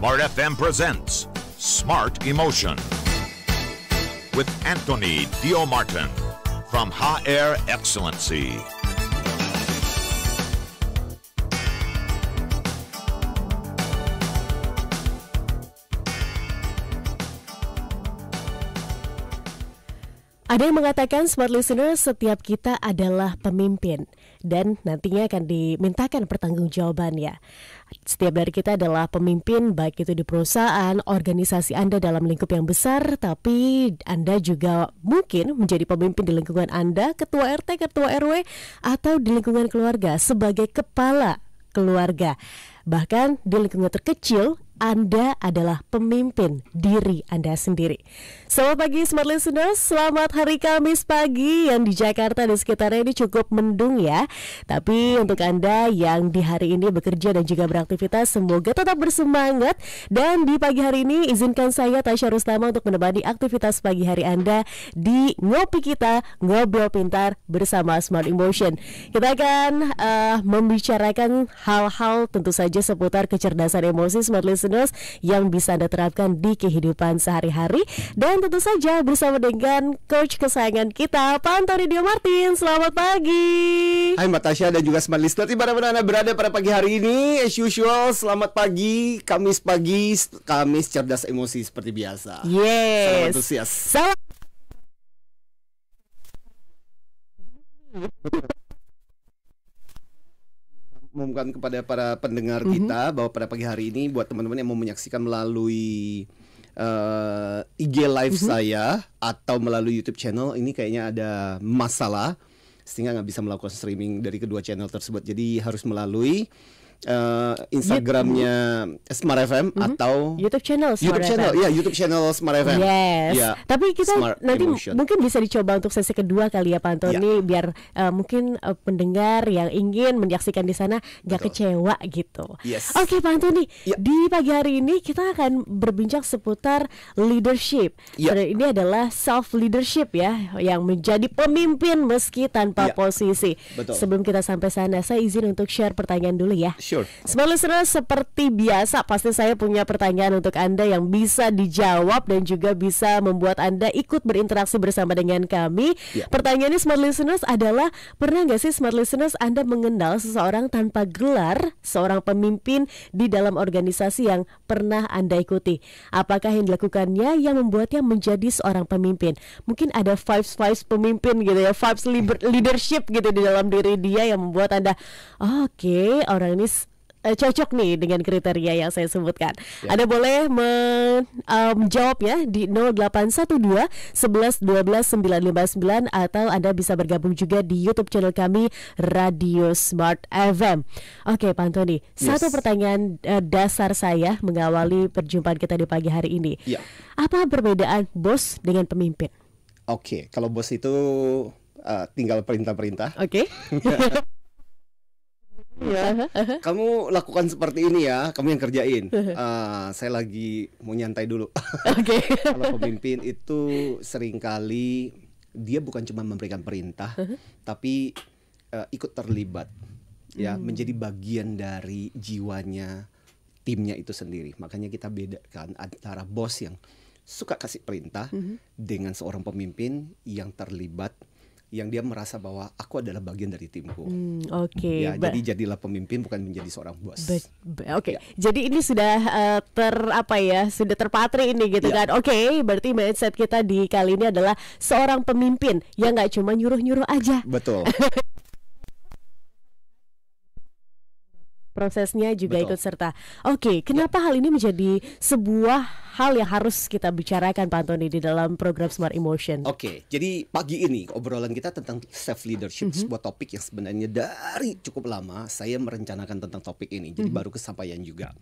Smart FM presents Smart Emotion with Anthony Dio Martin from HR Excellency. Ada yang mengatakan, smart listener, setiap kita adalah pemimpin dan nantinya akan dimintakan pertanggungjawabannya. Setiap dari kita adalah pemimpin, baik itu di perusahaan, organisasi Anda dalam lingkup yang besar, tapi Anda juga mungkin menjadi pemimpin di lingkungan Anda, ketua RT, ketua RW, atau di lingkungan keluarga sebagai kepala keluarga. Bahkan di lingkungan terkecil, Anda adalah pemimpin diri Anda sendiri. Selamat pagi Smart Listeners, selamat hari Kamis pagi yang di Jakarta dan sekitarnya ini cukup mendung ya. Tapi untuk Anda yang di hari ini bekerja dan juga beraktivitas, semoga tetap bersemangat. Dan di pagi hari ini izinkan saya Tasya Rustama untuk menemani aktivitas pagi hari Anda di Ngopi Kita, Ngobrol Pintar bersama Smart Emotion. Kita akan membicarakan hal-hal tentu saja seputar kecerdasan emosi Smart Listeners yang bisa Anda terapkan di kehidupan sehari-hari. Dan tentu saja bersama dengan coach kesayangan kita, Pak Anthony Dio Martin. Selamat pagi. Hai Mbak Tasya dan juga Smart Listener, dimanapun Anda berada pada pagi hari ini. As usual, selamat pagi, Kamis pagi, Kamis cerdas emosi seperti biasa. Yes. Salam antusias. Salam. Mengumumkan kepada para pendengar kita bahwa pada pagi hari ini buat teman-teman yang mau menyaksikan melalui IG live saya atau melalui YouTube channel, ini kayaknya ada masalah sehingga nggak bisa melakukan streaming dari kedua channel tersebut. Jadi harus melalui Instagramnya Smart FM atau YouTube channel Smart FM. Ya, YouTube channel Smart FM. Yes. Ya, Tapi kita Smart nanti Emotion. mungkin bisa dicoba untuk sesi kedua kali ya Pak Antoni, biar mungkin pendengar yang ingin menyaksikan di sana gak kecewa gitu. Yes. Oke Pak Antoni, Ya. di pagi hari ini kita akan berbincang seputar leadership. Ya. Dan ini adalah self leadership ya, yang menjadi pemimpin meski tanpa Ya. posisi. Betul. Sebelum kita sampai sana, saya izin untuk share pertanyaan dulu ya. Sure. Smart Listeners, seperti biasa pasti saya punya pertanyaan untuk Anda yang bisa dijawab dan juga bisa membuat Anda ikut berinteraksi bersama dengan kami. Pertanyaannya Smart Listeners adalah, pernah nggak sih Smart Listeners Anda mengenal seseorang tanpa gelar, seorang pemimpin di dalam organisasi yang pernah Anda ikuti? Apakah yang dilakukannya yang membuatnya menjadi seorang pemimpin? Mungkin ada vibes pemimpin gitu ya, vibes leadership gitu di dalam diri dia yang membuat Anda, oke, orang ini cocok nih dengan kriteria yang saya sebutkan. Anda boleh menjawabnya di 0812 11 12 959 atau Anda bisa bergabung juga di YouTube channel kami Radio Smart FM. Oke Pak Antoni, satu pertanyaan dasar saya mengawali perjumpaan kita di pagi hari ini. Apa perbedaan bos dengan pemimpin? Oke, kalau bos itu tinggal perintah-perintah. Oke. Kamu lakukan seperti ini ya, kamu yang kerjain. Saya lagi mau nyantai dulu. Oke. Kalau pemimpin itu seringkali dia bukan cuma memberikan perintah, tapi ikut terlibat, ya, menjadi bagian dari jiwanya timnya itu sendiri. Makanya kita bedakan antara bos yang suka kasih perintah dengan seorang pemimpin yang terlibat, yang dia merasa bahwa aku adalah bagian dari timku. Oke. Ya, jadi jadilah pemimpin, bukan menjadi seorang bos. Oke. Jadi ini sudah sudah terpatri ini gitu kan. Oke, berarti mindset kita di kali ini adalah seorang pemimpin yang nggak cuma nyuruh-nyuruh aja. Betul. Prosesnya juga ikut serta. Oke, kenapa hal ini menjadi sebuah hal yang harus kita bicarakan Pak Antoni di dalam program Smart Emotion? Oke, jadi pagi ini obrolan kita tentang self leadership, sebuah topik yang sebenarnya dari cukup lama saya merencanakan tentang topik ini. Jadi baru kesampaian juga.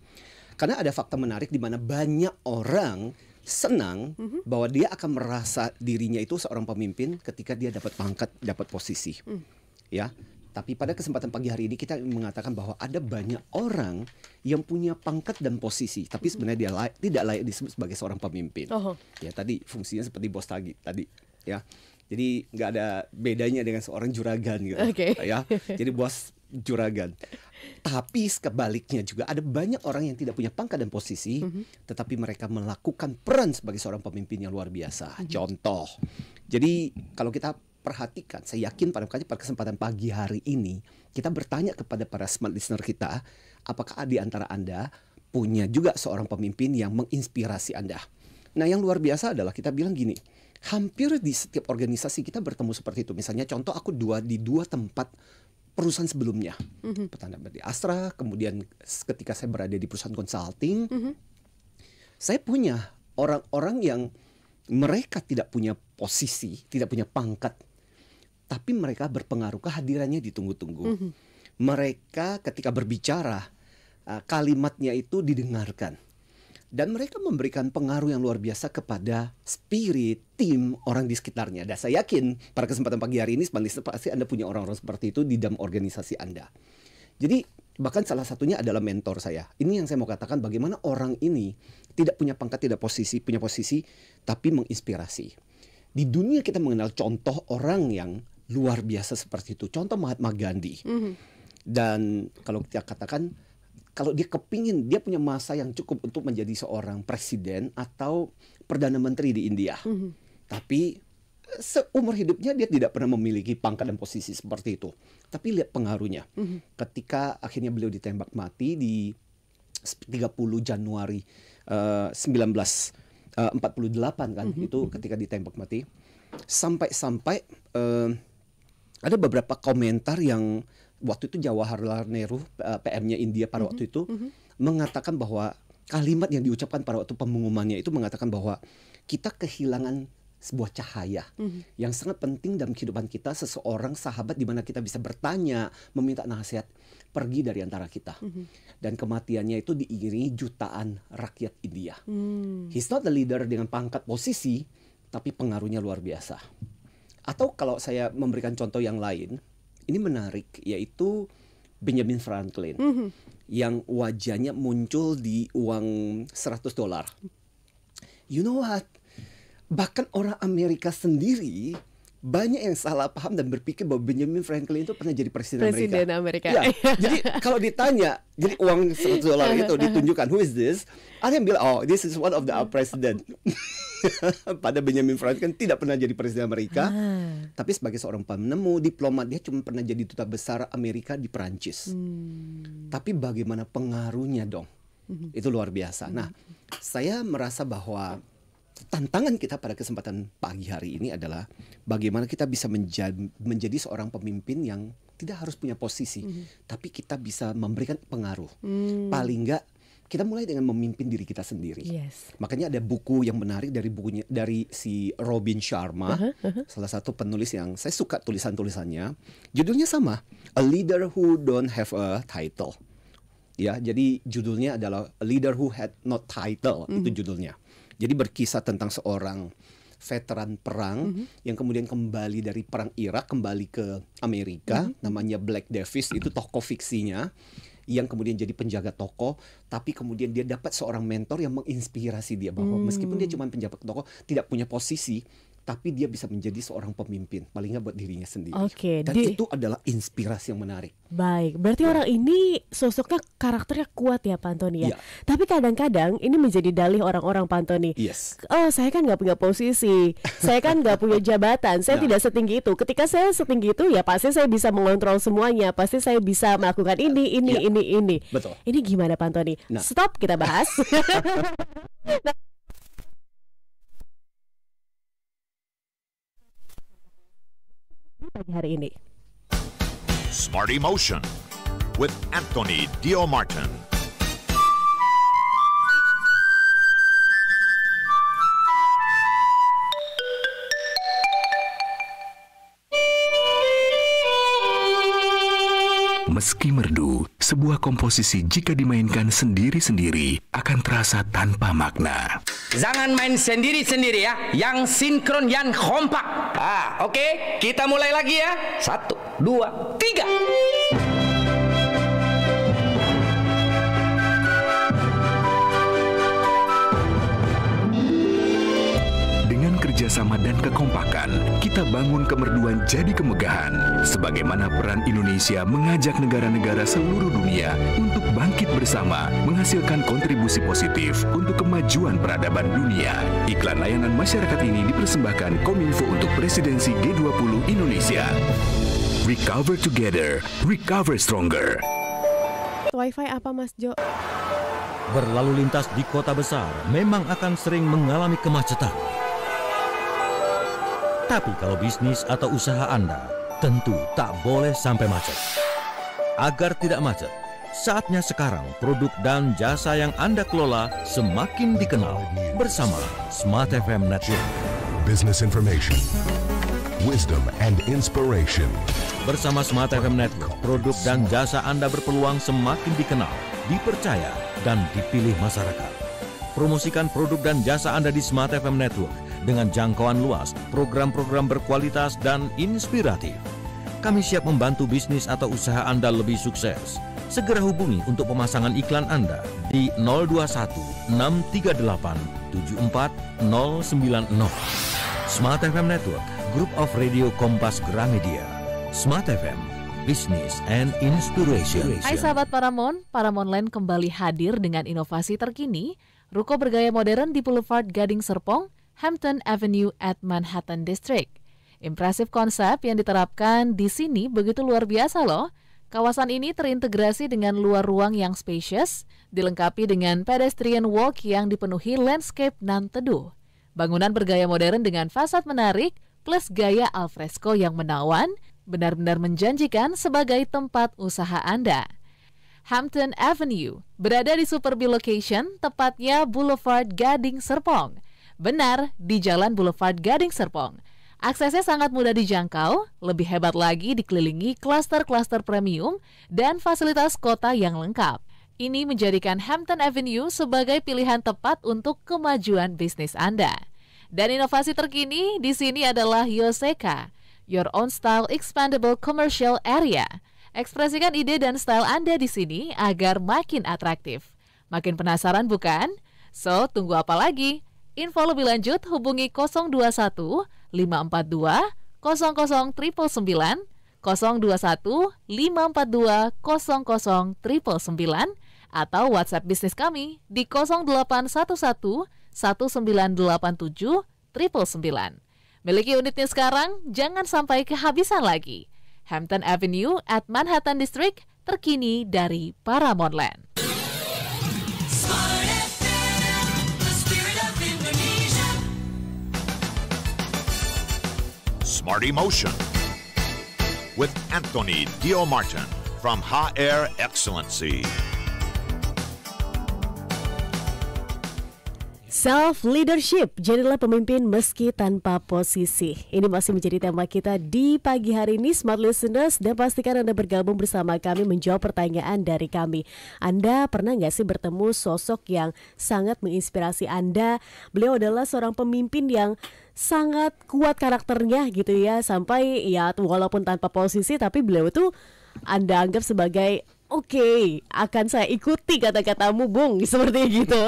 Karena ada fakta menarik di mana banyak orang senang bahwa dia akan merasa dirinya itu seorang pemimpin ketika dia dapat pangkat, dapat posisi. Ya. Tapi pada kesempatan pagi hari ini kita mengatakan bahwa ada banyak orang yang punya pangkat dan posisi, tapi sebenarnya dia tidak layak disebut sebagai seorang pemimpin. Ya, tadi fungsinya seperti bos tadi, ya. Jadi nggak ada bedanya dengan seorang juragan gitu. Ya. Jadi bos juragan. Tapi sebaliknya juga ada banyak orang yang tidak punya pangkat dan posisi, tetapi mereka melakukan peran sebagai seorang pemimpin yang luar biasa. Contoh, jadi kalau kita perhatikan, saya yakin pada kesempatan pagi hari ini kita bertanya kepada para smart listener kita, apakah di antara Anda punya juga seorang pemimpin yang menginspirasi Anda? Nah, yang luar biasa adalah kita bilang gini, hampir di setiap organisasi kita bertemu seperti itu. Misalnya contoh aku di dua tempat perusahaan sebelumnya. Pertama di Astra, kemudian ketika saya berada di perusahaan consulting, saya punya orang-orang yang mereka tidak punya posisi, tidak punya pangkat, tapi mereka berpengaruh, kehadirannya ditunggu-tunggu. Mereka ketika berbicara, kalimatnya itu didengarkan. Dan mereka memberikan pengaruh yang luar biasa kepada spirit, tim, orang di sekitarnya. Dan saya yakin pada kesempatan pagi hari ini, pasti Anda punya orang-orang seperti itu di dalam organisasi Anda. Jadi bahkan salah satunya adalah mentor saya. Ini yang saya mau katakan, bagaimana orang ini tidak punya pangkat, tidak punya posisi, tapi menginspirasi. Di dunia kita mengenal contoh orang yang luar biasa seperti itu. Contoh Mahatma Gandhi. Dan kalau kita katakan, kalau dia kepingin, dia punya masa yang cukup untuk menjadi seorang presiden atau perdana menteri di India. Tapi seumur hidupnya dia tidak pernah memiliki pangkat dan posisi seperti itu. Tapi lihat pengaruhnya. Ketika akhirnya beliau ditembak mati di 30 Januari 1948 kan, itu ketika ditembak mati. Sampai-sampai ada beberapa komentar yang waktu itu Jawaharlal Nehru, PM-nya India pada waktu itu, mengatakan bahwa kalimat yang diucapkan pada waktu pengumumannya itu mengatakan bahwa kita kehilangan sebuah cahaya yang sangat penting dalam kehidupan kita, seseorang sahabat di mana kita bisa bertanya, meminta nasihat, pergi dari antara kita. Dan kematiannya itu diiringi jutaan rakyat India. He's not the leader dengan pangkat posisi, tapi pengaruhnya luar biasa. Atau kalau saya memberikan contoh yang lain, ini menarik, yaitu Benjamin Franklin yang wajahnya muncul di uang $100. You know what? Bahkan orang Amerika sendiri banyak yang salah paham dan berpikir bahwa Benjamin Franklin itu pernah jadi presiden Amerika. Ya, jadi kalau ditanya, jadi uang $100 itu ditunjukkan, who is this? Ada yang bilang, oh, this is one of the president. Pada Benjamin Franklin tidak pernah jadi presiden Amerika, tapi sebagai seorang penemu, diplomat, dia cuma pernah jadi duta besar Amerika di Perancis. Tapi bagaimana pengaruhnya dong? Itu luar biasa. Nah, saya merasa bahwa tantangan kita pada kesempatan pagi hari ini adalah bagaimana kita bisa menjadi seorang pemimpin yang tidak harus punya posisi, tapi kita bisa memberikan pengaruh. Paling enggak kita mulai dengan memimpin diri kita sendiri. Makanya ada buku yang menarik dari si Robin Sharma, salah satu penulis yang saya suka tulisan-tulisannya. Judulnya sama, A Leader Who Don't Have a Title. Ya, jadi judulnya adalah A Leader Who Had No Title, itu judulnya. Jadi berkisah tentang seorang veteran perang yang kemudian kembali dari perang Irak, kembali ke Amerika, namanya Black Davis, itu tokoh fiksinya, yang kemudian jadi penjaga toko, tapi kemudian dia dapat seorang mentor yang menginspirasi dia bahwa meskipun dia cuma penjaga toko, tidak punya posisi, tapi dia bisa menjadi seorang pemimpin, paling nggak buat dirinya sendiri. Dan itu adalah inspirasi yang menarik. Baik, berarti orang ini sosoknya, karakternya kuat ya Pak Antoni ya. Tapi kadang-kadang ini menjadi dalih orang-orang Pak Antoni. Oh, saya kan nggak punya posisi, saya kan nggak punya jabatan, saya tidak setinggi itu. Ketika saya setinggi itu ya pasti saya bisa mengontrol semuanya, pasti saya bisa melakukan ini. Betul. Ini gimana Pak Antoni? Stop, kita bahas. Pagi hari ini Smart Emotion with Anthony Dio Martin. Meski merdu, sebuah komposisi jika dimainkan sendiri-sendiri akan terasa tanpa makna. Jangan main sendiri-sendiri ya, yang sinkron, yang kompak. Oke, kita mulai lagi ya. 1, 2, 3. kerjasama dan kekompakan, kita bangun kemerduan jadi kemegahan. Sebagaimana peran Indonesia mengajak negara-negara seluruh dunia untuk bangkit bersama, menghasilkan kontribusi positif untuk kemajuan peradaban dunia. Iklan layanan masyarakat ini dipersembahkan Kominfo untuk Presidensi G20 Indonesia. Recover together, recover stronger. Wi-Fi apa Mas Jo? Berlalu lintas di kota besar memang akan sering mengalami kemacetan. Tapi kalau bisnis atau usaha Anda, tentu tak boleh sampai macet. Agar tidak macet, saatnya sekarang produk dan jasa yang Anda kelola semakin dikenal bersama Smart FM Network. Business information, wisdom and inspiration. Bersama Smart FM Network, produk dan jasa Anda berpeluang semakin dikenal, dipercaya, dan dipilih masyarakat. Promosikan produk dan jasa Anda di Smart FM Network dengan jangkauan luas, program-program berkualitas dan inspiratif. Kami siap membantu bisnis atau usaha Anda lebih sukses. Segera hubungi untuk pemasangan iklan Anda di 021 638 74090. Smart FM Network, Group of Radio Kompas Gramedia. Smart FM, Business and Inspiration. Hai sahabat Paramount, Paramount Land kembali hadir dengan inovasi terkini, ruko bergaya modern di Boulevard Gading Serpong, Hampton Avenue at Manhattan District. Impresif konsep yang diterapkan di sini begitu luar biasa loh. Kawasan ini terintegrasi dengan luar ruang yang spacious, dilengkapi dengan pedestrian walk yang dipenuhi landscape nan teduh. Bangunan bergaya modern dengan fasad menarik plus gaya alfresco yang menawan, benar-benar menjanjikan sebagai tempat usaha Anda. Hampton Avenue berada di super B location, tepatnya Boulevard Gading Serpong. Benar, di Jalan Boulevard Gading Serpong. Aksesnya sangat mudah dijangkau, lebih hebat lagi dikelilingi klaster-klaster premium dan fasilitas kota yang lengkap. Ini menjadikan Hampton Avenue sebagai pilihan tepat untuk kemajuan bisnis Anda. Dan inovasi terkini di sini adalah Yoseka, Your Own Style Expandable Commercial Area. Ekspresikan ide dan style Anda di sini agar makin atraktif. Makin penasaran bukan? So, tunggu apa lagi? Info lebih lanjut hubungi 021 542 00 999, 021 542 00 999, atau WhatsApp bisnis kami di 0811 1987 999. Miliki unitnya sekarang, jangan sampai kehabisan lagi. Hampton Avenue at Manhattan District, terkini dari Paramount Land. Smart Emotion with Anthony Dio Martin from HR Excellency. Self-leadership, jadilah pemimpin meski tanpa posisi. Ini masih menjadi tema kita di pagi hari ini, Smart Listeners, dan pastikan Anda bergabung bersama kami menjawab pertanyaan dari kami. Anda pernah nggak sih bertemu sosok yang sangat menginspirasi Anda? Beliau adalah seorang pemimpin yang sangat kuat karakternya gitu ya, sampai ya walaupun tanpa posisi tapi beliau itu Anda anggap sebagai oke, akan saya ikuti kata-katamu, Bung, seperti gitu.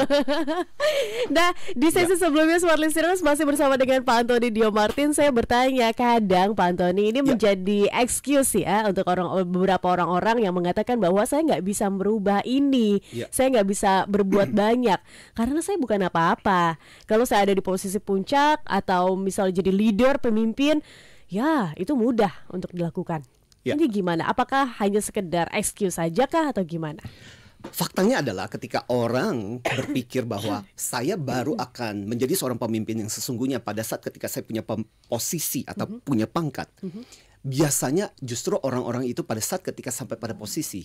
Nah, di sesi sebelumnya Smart Listeners masih bersama dengan Pak Anthony Dio Martin. Saya bertanya, kadang Pak Anthony ini menjadi excuse ya untuk beberapa orang-orang yang mengatakan bahwa saya nggak bisa merubah ini, saya nggak bisa berbuat banyak karena saya bukan apa-apa. Kalau saya ada di posisi puncak atau misalnya jadi leader, pemimpin, ya itu mudah untuk dilakukan. Ini gimana? Apakah hanya sekedar excuse saja kah atau gimana? Faktanya adalah ketika orang berpikir bahwa saya baru akan menjadi seorang pemimpin yang sesungguhnya pada saat ketika saya punya posisi atau punya pangkat, biasanya justru orang-orang itu pada saat ketika sampai pada posisi,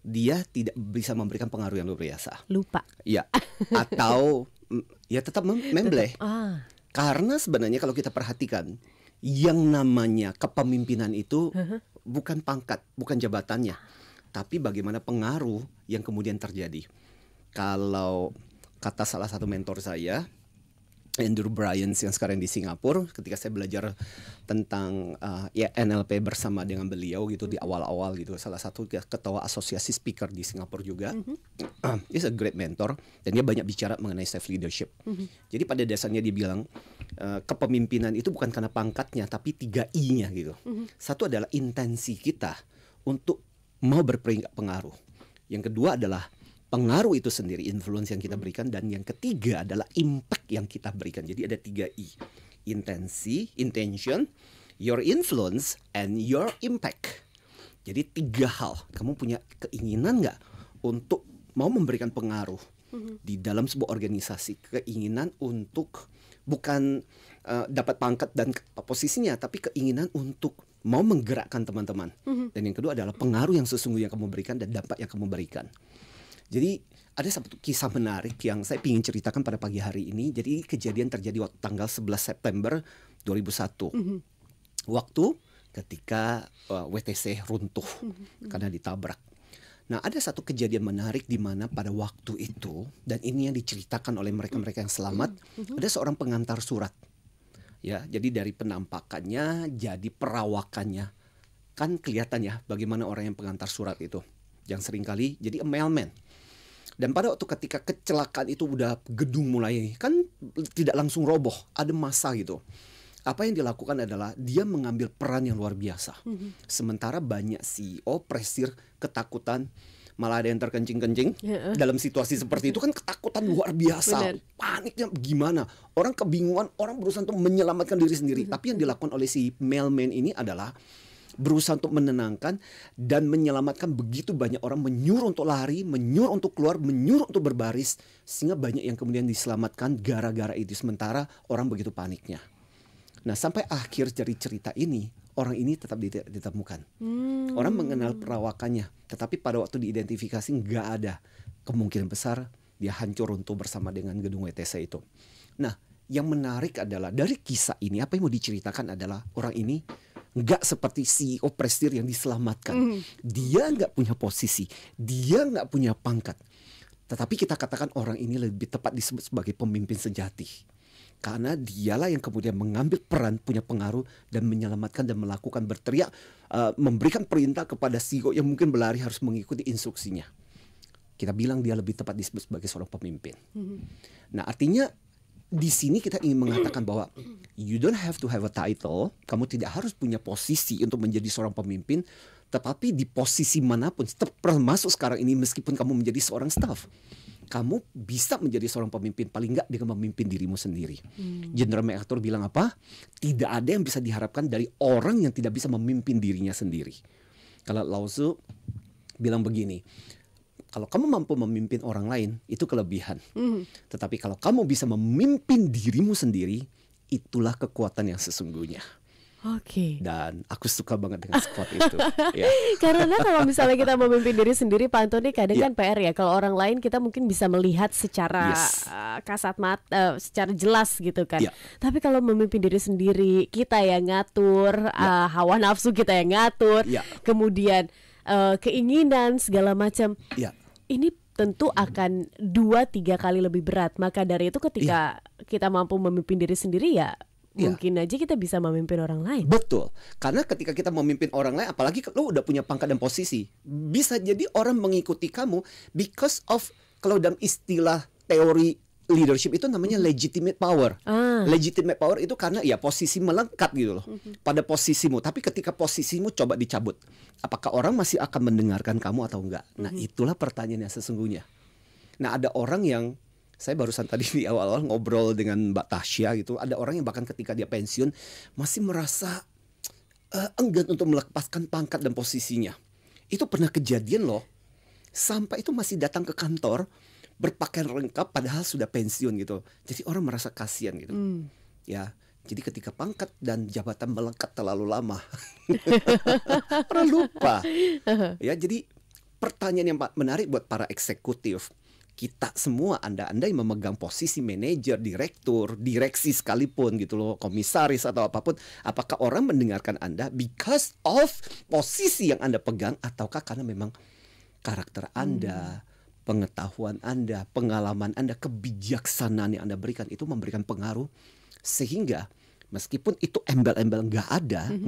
dia tidak bisa memberikan pengaruh yang luar biasa. Lupa. Ya, atau ya tetap membleh. Karena sebenarnya kalau kita perhatikan, yang namanya kepemimpinan itu bukan pangkat, bukan jabatannya, tapi bagaimana pengaruh yang kemudian terjadi. Kalau kata salah satu mentor saya, Andrew Bryans yang sekarang di Singapura. Ketika saya belajar tentang NLP bersama dengan beliau gitu di awal-awal gitu, salah satu ketua asosiasi speaker di Singapura juga. He's a great mentor dan dia banyak bicara mengenai self leadership. Jadi pada dasarnya dia bilang kepemimpinan itu bukan karena pangkatnya tapi 3 I-nya gitu. Satu adalah intensi kita untuk mau berpengaruh. Yang kedua adalah pengaruh itu sendiri, influence yang kita berikan, dan yang ketiga adalah impact yang kita berikan. Jadi ada 3 I. Intensi, intention, your influence, and your impact. Jadi 3 hal. Kamu punya keinginan nggak untuk mau memberikan pengaruh di dalam sebuah organisasi? Keinginan untuk bukan dapat pangkat dan posisinya, tapi keinginan untuk mau menggerakkan teman-teman. Dan yang kedua adalah pengaruh yang sesungguhnya kamu berikan dan dampak yang kamu berikan. Jadi ada satu kisah menarik yang saya ingin ceritakan pada pagi hari ini. Jadi kejadian terjadi waktu tanggal 11 September 2001. Waktu ketika WTC runtuh karena ditabrak. Nah, ada satu kejadian menarik di mana pada waktu itu, dan ini yang diceritakan oleh mereka-mereka yang selamat, ada seorang pengantar surat. Ya, jadi dari penampakannya, jadi perawakannya, kan kelihatan ya bagaimana orang yang pengantar surat itu. Yang seringkali jadi a mailman. Dan pada waktu ketika kecelakaan itu udah gedung mulai kan tidak langsung roboh, ada masa gitu. Apa yang dilakukan adalah dia mengambil peran yang luar biasa. Sementara banyak CEO, presidir ketakutan, malah ada yang terkencing-kencing. Dalam situasi seperti itu kan ketakutan luar biasa. Paniknya gimana? Orang kebingungan, orang berusaha untuk menyelamatkan diri sendiri. Tapi yang dilakukan oleh si mailman ini adalah berusaha untuk menenangkan dan menyelamatkan begitu banyak orang, menyuruh untuk lari, menyuruh untuk keluar, menyuruh untuk berbaris, sehingga banyak yang kemudian diselamatkan gara-gara itu. Sementara orang begitu paniknya. Nah, sampai akhir dari cerita ini, orang ini tetap ditemukan. Orang mengenal perawakannya, tetapi pada waktu diidentifikasi nggak ada. Kemungkinan besar dia hancur runtuh bersama dengan gedung WTC itu. Nah, yang menarik adalah dari kisah ini, apa yang mau diceritakan adalah orang ini nggak seperti CEO presidir yang diselamatkan. Dia nggak punya posisi, dia nggak punya pangkat. Tetapi kita katakan orang ini lebih tepat disebut sebagai pemimpin sejati. Karena dialah yang kemudian mengambil peran, punya pengaruh, dan menyelamatkan dan melakukan, berteriak, memberikan perintah kepada CEO yang mungkin berlari harus mengikuti instruksinya. Kita bilang dia lebih tepat disebut sebagai seorang pemimpin. Nah, artinya di sini kita ingin mengatakan bahwa you don't have to have a title. Kamu tidak harus punya posisi untuk menjadi seorang pemimpin. Tetapi di posisi manapun, termasuk sekarang ini meskipun kamu menjadi seorang staff, kamu bisa menjadi seorang pemimpin, paling enggak dengan memimpin dirimu sendiri. General MacArthur bilang apa? Tidak ada yang bisa diharapkan dari orang yang tidak bisa memimpin dirinya sendiri. Kalau Lao Tzu bilang begini, kalau kamu mampu memimpin orang lain, itu kelebihan. Tetapi kalau kamu bisa memimpin dirimu sendiri, itulah kekuatan yang sesungguhnya. Oke. Dan aku suka banget dengan quote itu. Ya. Karena kalau misalnya kita memimpin diri sendiri, Pak Antoni, kadang kan PR ya. Kalau orang lain kita mungkin bisa melihat secara kasat mata, secara jelas gitu kan. Tapi kalau memimpin diri sendiri, kita yang ngatur, hawa nafsu kita yang ngatur, kemudian keinginan segala macam. Ini tentu akan 2-3 kali lebih berat. Maka dari itu ketika kita mampu memimpin diri sendiri ya mungkin aja kita bisa memimpin orang lain. Betul. Karena ketika kita memimpin orang lain, apalagi lo udah punya pangkat dan posisi, bisa jadi orang mengikuti kamu because of, kalau dalam istilah teori leadership itu namanya legitimate power. Legitimate power itu karena ya posisi melengkap gitu loh pada posisimu. Tapi ketika posisimu coba dicabut, apakah orang masih akan mendengarkan kamu atau enggak? Nah, itulah pertanyaan yang sesungguhnya. Nah, ada orang yang, saya barusan tadi di awal-awal ngobrol dengan Mbak Tasya gitu, ada orang yang bahkan ketika dia pensiun masih merasa enggan untuk melepaskan pangkat dan posisinya. Itu pernah kejadian loh. Sampai itu masih datang ke kantor berpakaian lengkap padahal sudah pensiun gitu. Jadi orang merasa kasihan gitu. Ya, jadi ketika pangkat dan jabatan melengkap terlalu lama, orang lupa. Ya, jadi pertanyaan yang menarik buat para eksekutif, kita semua, Anda yang memegang posisi manajer, direktur, direksi sekalipun gitu loh, komisaris atau apapun, apakah orang mendengarkan Anda because of posisi yang Anda pegang, ataukah karena memang karakter Anda, pengetahuan Anda, pengalaman Anda, kebijaksanaan yang Anda berikan itu memberikan pengaruh sehingga meskipun itu embel-embel nggak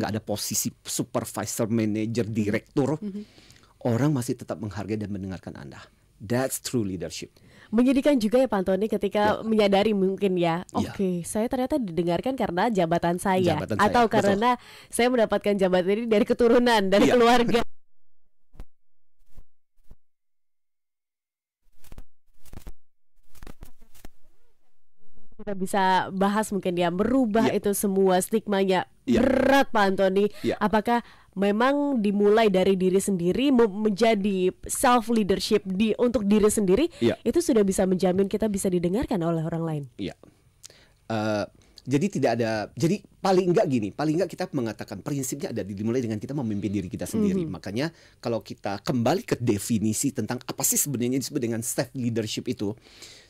ada posisi supervisor, manager, direktur, orang masih tetap menghargai dan mendengarkan Anda. That's true leadership. Menyedihkan juga ya Pak Antoni ketika menyadari mungkin ya, oke, saya ternyata didengarkan karena jabatan saya, atau karena saya mendapatkan jabatan ini dari keturunan, dari keluarga. Kita bisa bahas mungkin ya, merubah itu semua stigmanya. Berat Pak Antoni. Apakah memang dimulai dari diri sendiri, menjadi self leadership untuk diri sendiri, itu sudah bisa menjamin kita bisa didengarkan oleh orang lain? Jadi tidak ada, jadi paling enggak kita mengatakan prinsipnya ada dimulai dengan kita memimpin diri kita sendiri. Makanya kalau kita kembali ke definisi tentang apa sih sebenarnya disebut dengan self leadership itu.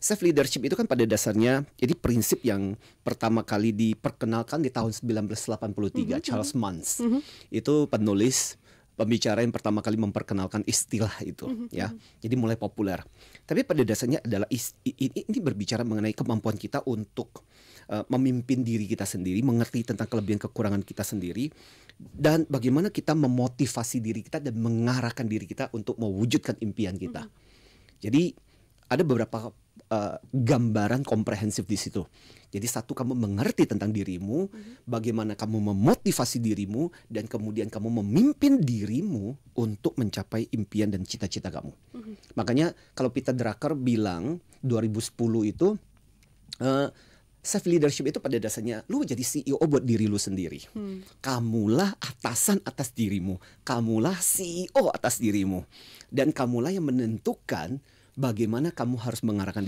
Self leadership itu kan pada dasarnya jadi prinsip yang pertama kali diperkenalkan di tahun 1983, Charles Mans. Itu penulis, pembicara yang pertama kali memperkenalkan istilah itu, ya. Jadi mulai populer. Tapi pada dasarnya adalah ini berbicara mengenai kemampuan kita untuk memimpin diri kita sendiri, mengerti tentang kelebihan kekurangan kita sendiri, dan bagaimana kita memotivasi diri kita dan mengarahkan diri kita untuk mewujudkan impian kita. Jadi ada beberapa gambaran komprehensif di situ. Jadi satu, kamu mengerti tentang dirimu, bagaimana kamu memotivasi dirimu, dan kemudian kamu memimpin dirimu untuk mencapai impian dan cita-cita kamu. Makanya kalau Peter Drucker bilang 2010 itu self leadership itu pada dasarnya lu jadi CEO buat diri lu sendiri. Kamulah atasan atas dirimu, kamulah CEO atas dirimu, dan kamulah yang menentukan bagaimana kamu harus mengarahkan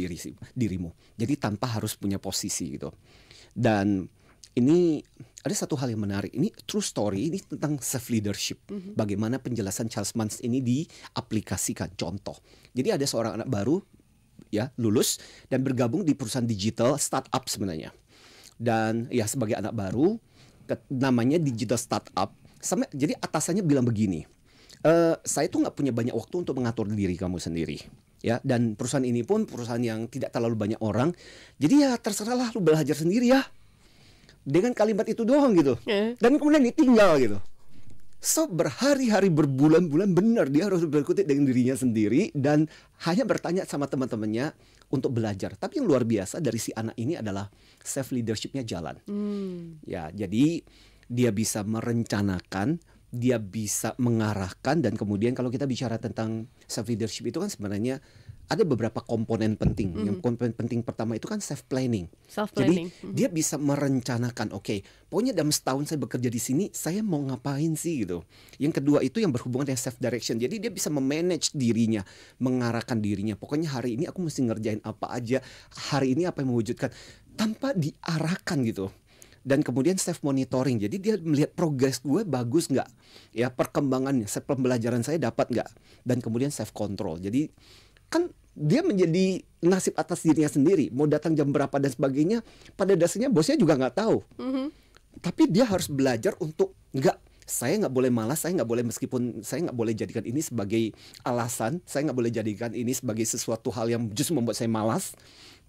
dirimu. Jadi tanpa harus punya posisi gitu. Dan ini ada satu hal yang menarik. Ini true story, ini tentang self leadership. Bagaimana penjelasan Charles Mans ini diaplikasikan. Contoh. Jadi ada seorang anak baru ya lulus dan bergabung di perusahaan digital startup sebenarnya. Dan ya sebagai anak baru namanya digital startup. Jadi atasannya bilang begini. Saya tuh nggak punya banyak waktu untuk mengatur diri kamu sendiri. Ya, dan perusahaan ini pun perusahaan yang tidak terlalu banyak orang. Jadi ya terserahlah lu belajar sendiri ya. Dengan kalimat itu doang gitu. Dan kemudian ditinggal gitu. So berhari-hari, berbulan-bulan benar dia harus berkutik dengan dirinya sendiri dan hanya bertanya sama teman-temannya untuk belajar. Tapi yang luar biasa dari si anak ini adalah self leadership-nya jalan. Ya, jadi dia bisa merencanakan, dia bisa mengarahkan, dan kemudian kalau kita bicara tentang self leadership itu kan sebenarnya ada beberapa komponen penting. Yang komponen penting pertama itu kan self planning. Jadi dia bisa merencanakan, oke, pokoknya dalam setahun saya bekerja di sini, saya mau ngapain sih gitu. Yang kedua itu yang berhubungan dengan self direction. Jadi dia bisa memanage dirinya, mengarahkan dirinya. Pokoknya hari ini aku mesti ngerjain apa aja, hari ini apa yang mewujudkan, tanpa diarahkan gitu. Dan kemudian self monitoring, jadi dia melihat progres gue bagus nggak, ya perkembangannya, pembelajaran saya dapat nggak, dan kemudian self control. Jadi kan dia menjadi nasib atas dirinya sendiri, mau datang jam berapa dan sebagainya. Pada dasarnya bosnya juga nggak tahu, tapi dia harus belajar untuk saya nggak boleh malas, saya nggak boleh, meskipun saya nggak boleh jadikan ini sebagai alasan, saya nggak boleh jadikan ini sebagai sesuatu hal yang justru membuat saya malas.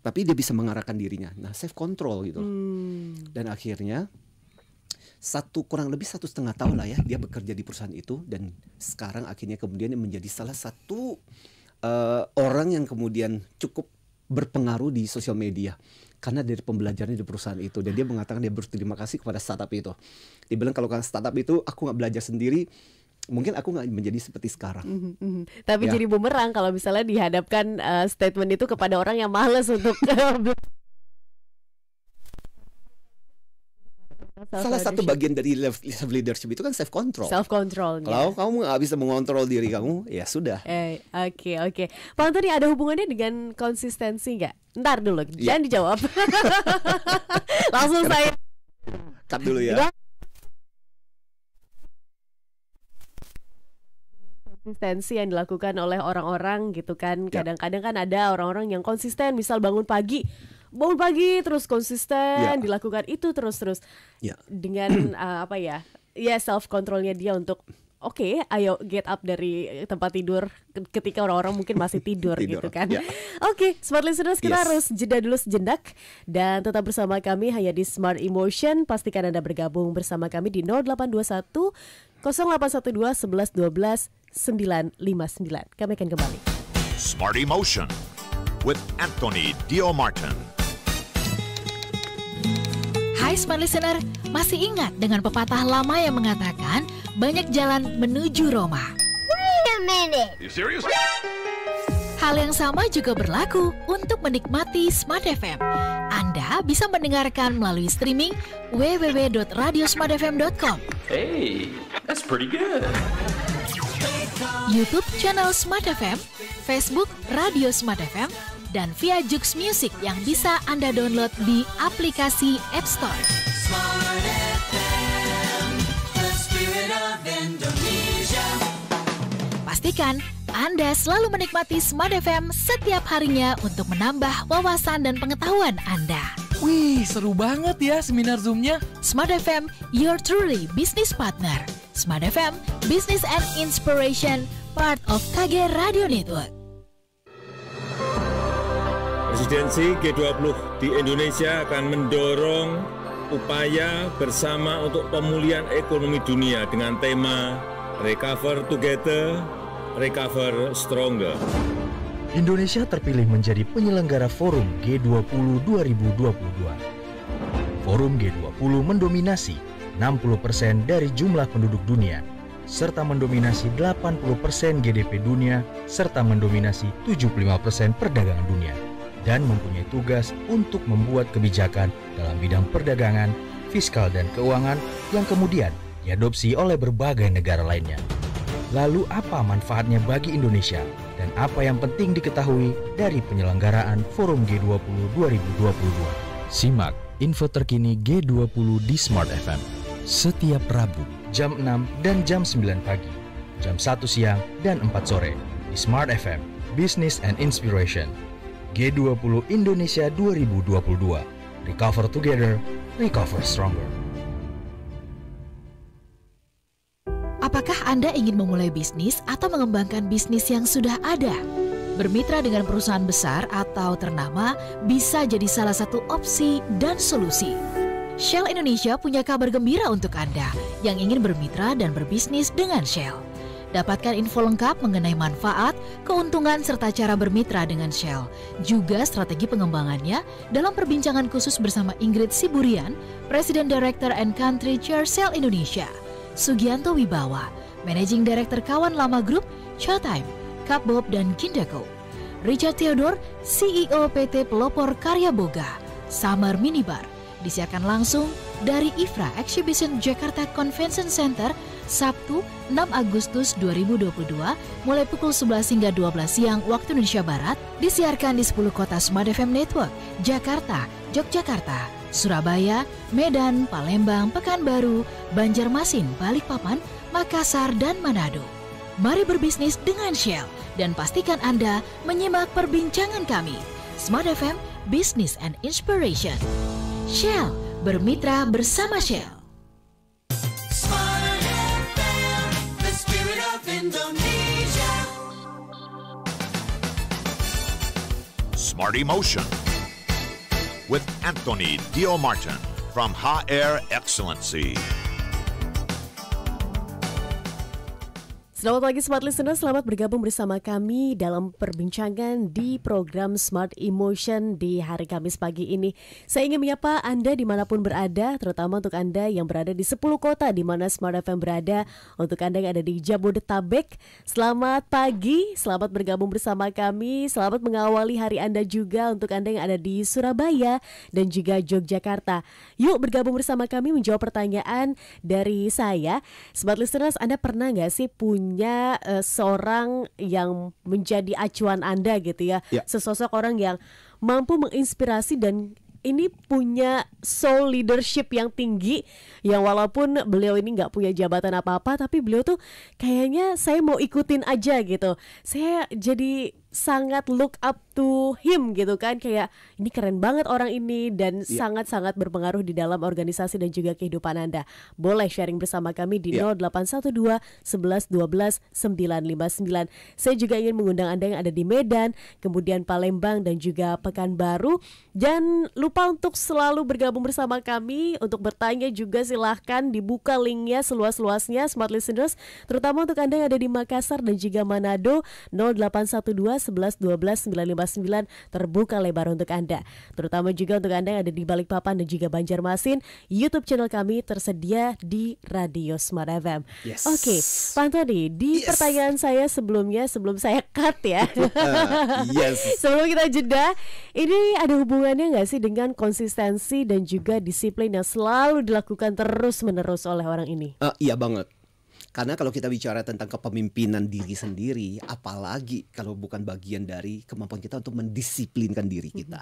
Tapi dia bisa mengarahkan dirinya. Nah, self control gitu. Dan akhirnya kurang lebih 1,5 tahun lah ya dia bekerja di perusahaan itu, dan sekarang akhirnya kemudian menjadi salah satu orang yang kemudian cukup berpengaruh di sosial media karena dari pembelajarannya di perusahaan itu. Dan dia mengatakan dia berterima kasih kepada startup itu. Dia bilang kalau startup itu aku nggak belajar sendiri, mungkin aku nggak menjadi seperti sekarang. Tapi jadi bumerang kalau misalnya dihadapkan statement itu kepada orang yang malas untuk salah satu bagian dari self leadership itu kan self control. Self control. Kalau kamu nggak bisa mengontrol diri kamu, ya sudah. Oke. Pak Antoni, ada hubungannya dengan konsistensi nggak? Ntar dulu, jangan dijawab. Langsung saya cut dulu ya. Konsistensi yang dilakukan oleh orang-orang gitu kan. Kadang-kadang kan ada orang-orang yang konsisten, misal bangun pagi terus konsisten dilakukan itu terus dengan self controlnya dia untuk Oke, ayo get up dari tempat tidur ketika orang-orang mungkin masih tidur gitu kan. Oke, Smart Listeners, kita harus jeda dulu sejenak dan tetap bersama kami hanya di Smart Emotion. Pastikan Anda bergabung bersama kami di 0821 0812 1112 959. Kami akan kembali. Smart Emotion with Anthony Dio Martin. Hai Smart Listener, masih ingat dengan pepatah lama yang mengatakan banyak jalan menuju Roma? Wait a minute. You serious? Hal yang sama juga berlaku untuk menikmati Smart FM. Anda bisa mendengarkan melalui streaming www.radiosmartfm.com. Hey, that's pretty good. YouTube channel Smart FM, Facebook Radio Smart FM, dan via Joox Music yang bisa Anda download di aplikasi App Store. Smart FM, the spirit of Indonesia. Pastikan Anda selalu menikmati Smart FM setiap harinya untuk menambah wawasan dan pengetahuan Anda. Wih, seru banget ya seminar Zoom-nya. Smart FM, your truly business partner. Smart FM, Business and Inspiration, part of KG Radio Network. Presidensi G20 di Indonesia akan mendorong upaya bersama untuk pemulihan ekonomi dunia dengan tema Recover Together, Recover Stronger. Indonesia terpilih menjadi penyelenggara Forum G20 2022. Forum G20 mendominasi 60% dari jumlah penduduk dunia, serta mendominasi 80% GDP dunia, serta mendominasi 75% perdagangan dunia, dan mempunyai tugas untuk membuat kebijakan dalam bidang perdagangan, fiskal, dan keuangan yang kemudian diadopsi oleh berbagai negara lainnya. Lalu apa manfaatnya bagi Indonesia dan apa yang penting diketahui dari penyelenggaraan Forum G20 2022? Simak info terkini G20 di Smart FM setiap Rabu jam 6 dan jam 9 pagi, jam 1 siang dan 4 sore di Smart FM, Business and Inspiration. G20 Indonesia 2022. Recover Together, Recover Stronger. Apakah Anda ingin memulai bisnis atau mengembangkan bisnis yang sudah ada? Bermitra dengan perusahaan besar atau ternama bisa jadi salah satu opsi dan solusi. Shell Indonesia punya kabar gembira untuk Anda yang ingin bermitra dan berbisnis dengan Shell. Dapatkan info lengkap mengenai manfaat, keuntungan, serta cara bermitra dengan Shell. Juga strategi pengembangannya dalam perbincangan khusus bersama Ingrid Siburian, President Director and Country Chair Shell Indonesia, Sugianto Wibawa, Managing Director Kawan Lama Group, Showtime, Kapbob, dan Kindeko, Richard Theodore, CEO PT Pelopor Karya Boga, Samar Minibar. Disiarkan langsung dari IFRA Exhibition Jakarta Convention Center Sabtu 6 Agustus 2022 mulai pukul 11 hingga 12 siang waktu Indonesia Barat. Disiarkan di 10 kota Smart FM Network, Jakarta, Yogyakarta, Surabaya, Medan, Palembang, Pekanbaru, Banjarmasin, Balikpapan, Makassar, dan Manado. Mari berbisnis dengan Shell dan pastikan Anda menyimak perbincangan kami. Smart FM, Business and Inspiration. Shell, bermitra bersama Shell. Smart FM, the spirit of Indonesia. Smart Emotion with Anthony Dio Martin from HR Excellency. Selamat pagi Smart Listener, selamat bergabung bersama kami dalam perbincangan di program Smart Emotion di hari Kamis pagi ini. Saya ingin menyapa Anda dimanapun berada, terutama untuk Anda yang berada di 10 kota di mana Smart FM berada. Untuk Anda yang ada di Jabodetabek, selamat pagi, selamat bergabung bersama kami, selamat mengawali hari Anda juga untuk Anda yang ada di Surabaya dan juga Yogyakarta. Yuk bergabung bersama kami menjawab pertanyaan dari saya. Smart Listeners, Anda pernah nggak sih punya seorang yang menjadi acuan Anda gitu ya, sesosok orang yang mampu menginspirasi dan ini punya soul leadership yang tinggi, yang walaupun beliau ini nggak punya jabatan apa-apa, tapi beliau tuh kayaknya saya mau ikutin aja gitu. Saya jadi sangat look up to him gitu kan, kayak ini keren banget orang ini dan sangat-sangat berpengaruh di dalam organisasi dan juga kehidupan Anda. Boleh sharing bersama kami di 0812 11 12 959. Saya juga ingin mengundang Anda yang ada di Medan, kemudian Palembang dan juga Pekanbaru. Jangan lupa untuk selalu bergabung bersama kami. Untuk bertanya juga silahkan dibuka linknya seluas-luasnya Smart Listeners, terutama untuk Anda yang ada di Makassar dan juga Manado. 0812 11 12 959 terbuka lebar untuk Anda. Terutama juga untuk Anda yang ada di Balikpapan dan juga Banjarmasin, YouTube channel kami tersedia di Radio Smart FM. Oke, Pak Antoni, di pertanyaan saya sebelumnya, sebelum saya cut ya, sebelum kita jeda, ini ada hubungannya nggak sih dengan konsistensi dan juga disiplin yang selalu dilakukan terus-menerus oleh orang ini? Iya banget. Karena kalau kita bicara tentang kepemimpinan diri sendiri, apalagi kalau bukan bagian dari kemampuan kita untuk mendisiplinkan diri kita.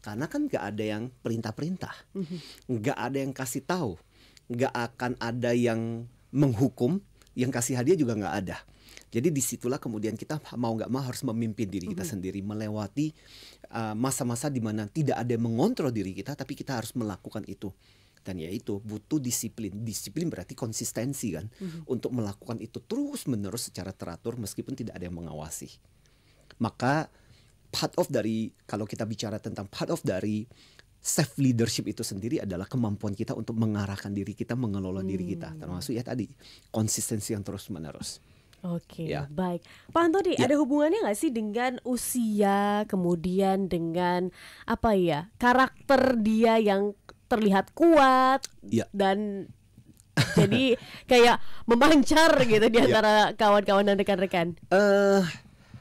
Karena kan gak ada yang perintah-perintah, gak ada yang kasih tahu, gak akan ada yang menghukum, yang kasih hadiah juga gak ada. Jadi disitulah kemudian kita mau gak mau harus memimpin diri kita sendiri, melewati masa-masa di mana tidak ada yang mengontrol diri kita, tapi kita harus melakukan itu. Dan yaitu butuh disiplin. Disiplin berarti konsistensi kan, untuk melakukan itu terus menerus secara teratur meskipun tidak ada yang mengawasi. Maka part of dari, kalau kita bicara tentang part of dari self leadership itu sendiri adalah kemampuan kita untuk mengarahkan diri kita, mengelola diri kita, termasuk ya tadi konsistensi yang terus menerus. Oke, baik. Pak Antoni, ada hubungannya nggak sih dengan usia, kemudian dengan apa ya, karakter dia yang terlihat kuat dan jadi kayak memancar gitu di antara kawan-kawan dan rekan-rekan?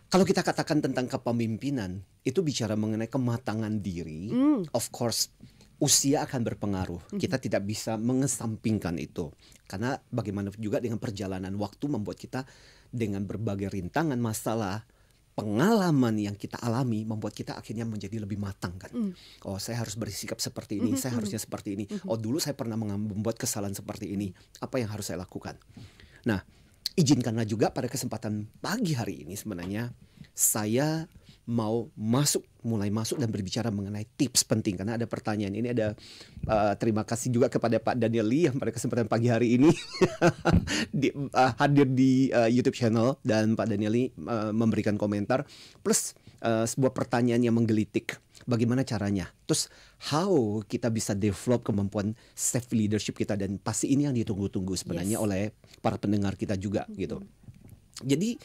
Kalau kita katakan tentang kepemimpinan, itu bicara mengenai kematangan diri. Of course, usia akan berpengaruh. Kita tidak bisa mengesampingkan itu. Karena bagaimana juga dengan perjalanan waktu membuat kita dengan berbagai rintangan, masalah, pengalaman yang kita alami membuat kita akhirnya menjadi lebih matang kan. Oh, saya harus bersikap seperti ini, saya harusnya seperti ini. Oh, dulu saya pernah membuat kesalahan seperti ini. Apa yang harus saya lakukan? Nah, izinkanlah juga pada kesempatan pagi hari ini sebenarnya saya mau mulai masuk dan berbicara mengenai tips penting. Karena ada pertanyaan ini, ada terima kasih juga kepada Pak Daniel Lee yang pada kesempatan pagi hari ini hadir di YouTube channel, dan Pak Daniel Lee memberikan komentar plus sebuah pertanyaan yang menggelitik. Bagaimana caranya? Terus how kita bisa develop kemampuan self leadership kita, dan pasti ini yang ditunggu-tunggu sebenarnya oleh para pendengar kita juga gitu. Jadi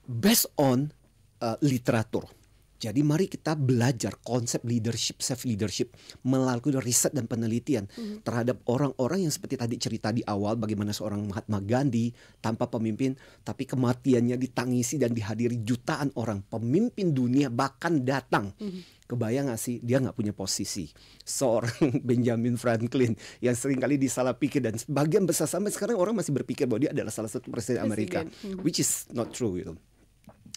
based on literatur. Jadi mari kita belajar konsep leadership, self leadership melalui riset dan penelitian terhadap orang-orang yang seperti tadi cerita di awal, bagaimana seorang Mahatma Gandhi tanpa pemimpin tapi kematiannya ditangisi dan dihadiri jutaan orang, pemimpin dunia bahkan datang. Kebayang gak sih dia gak punya posisi. Seorang Benjamin Franklin yang seringkali disalah pikir, dan sebagian besar sampai sekarang orang masih berpikir bahwa dia adalah salah satu presiden Amerika, which is not true gitu.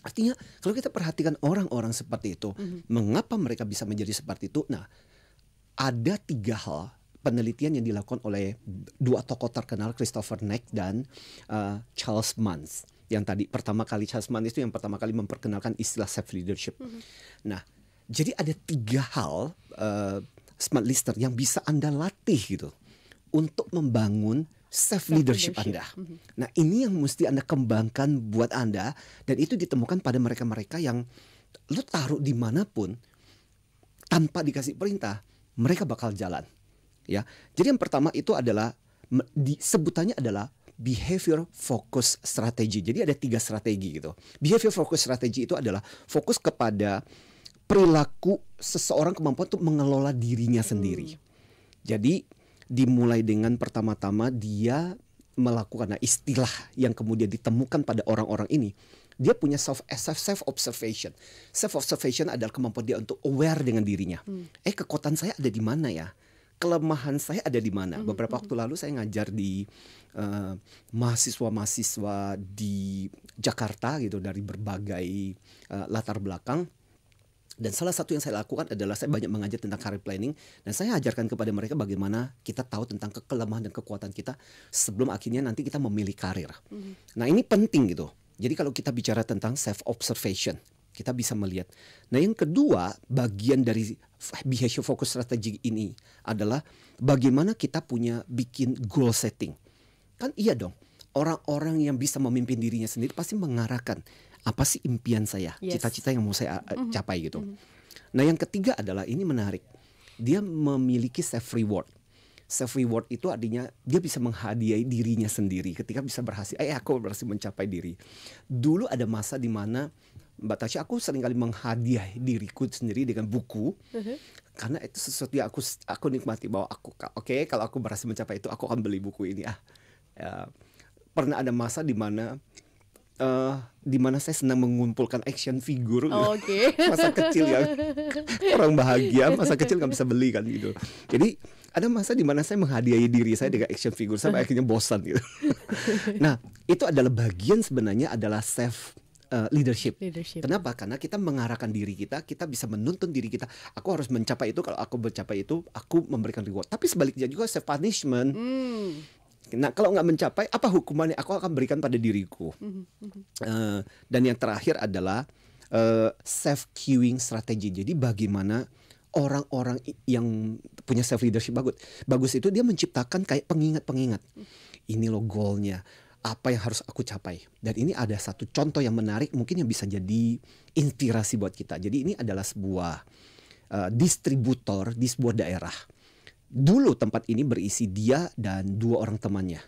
Artinya kalau kita perhatikan orang-orang seperti itu, mengapa mereka bisa menjadi seperti itu? Nah, ada 3 hal penelitian yang dilakukan oleh 2 tokoh terkenal, Christopher Neck dan Charles Mans. Yang tadi pertama kali, Charles Mans itu yang pertama kali memperkenalkan istilah self leadership. Nah, jadi ada 3 hal smart listener yang bisa Anda latih gitu untuk membangun self leadership Anda. Nah, ini yang mesti Anda kembangkan buat Anda, dan itu ditemukan pada mereka-mereka yang lo taruh dimanapun tanpa dikasih perintah, mereka bakal jalan. Ya, jadi yang pertama itu adalah sebutannya adalah behavior focus strategy. Jadi ada 3 strategi gitu. Behavior focus strategy itu adalah fokus kepada perilaku seseorang, kemampuan untuk mengelola dirinya sendiri. Jadi dimulai dengan pertama-tama dia melakukan istilah yang kemudian ditemukan pada orang-orang ini. Dia punya self observation. Self observation adalah kemampuan dia untuk aware dengan dirinya. Kekuatan saya ada di mana ya? Kelemahan saya ada di mana? Beberapa waktu lalu saya ngajar di mahasiswa-mahasiswa di Jakarta gitu, dari berbagai latar belakang. Dan salah satu yang saya lakukan adalah saya banyak mengajar tentang career planning, dan saya ajarkan kepada mereka bagaimana kita tahu tentang kelemahan dan kekuatan kita sebelum akhirnya nanti kita memilih karir. Nah, ini penting gitu. Jadi kalau kita bicara tentang self observation, Kita bisa melihat. Nah, yang kedua, bagian dari behavior focus strategy ini adalah bagaimana kita bikin goal setting. Kan iya dong, orang-orang yang bisa memimpin dirinya sendiri pasti mengarahkan apa sih impian saya, cita-cita yang mau saya capai gitu. Nah, yang ketiga adalah ini menarik. Dia memiliki self reward. Self reward itu artinya dia bisa menghadiahi dirinya sendiri ketika bisa berhasil. Aku berhasil mencapai diri. Dulu ada masa di mana Mbak Tasya, aku seringkali menghadiahi diriku sendiri dengan buku, karena itu sesuatu yang aku nikmati, bahwa kalau aku berhasil mencapai itu, aku akan beli buku ini. Pernah ada masa di mana saya senang mengumpulkan action figure. Masa kecil ya, orang bahagia, masa kecil nggak bisa beli kan gitu. Jadi ada masa di mana saya menghadiahi diri saya dengan action figure sampai akhirnya bosan gitu. Nah, itu adalah bagian sebenarnya adalah self leadership. Kenapa? Karena kita mengarahkan diri kita bisa menuntun diri kita. Aku harus mencapai itu, kalau aku mencapai itu, aku memberikan reward. Tapi sebaliknya juga self punishment. Nah, kalau nggak mencapai, apa hukumannya? Aku akan berikan pada diriku. Dan yang terakhir adalah self cueing strategi. Jadi bagaimana orang-orang yang punya self leadership bagus itu dia menciptakan kayak pengingat-pengingat. Ini loh goalnya, apa yang harus aku capai. Dan ini ada satu contoh yang menarik mungkin yang bisa jadi inspirasi buat kita. Jadi ini adalah sebuah distributor di sebuah daerah. Dulu tempat ini berisi dia dan 2 orang temannya.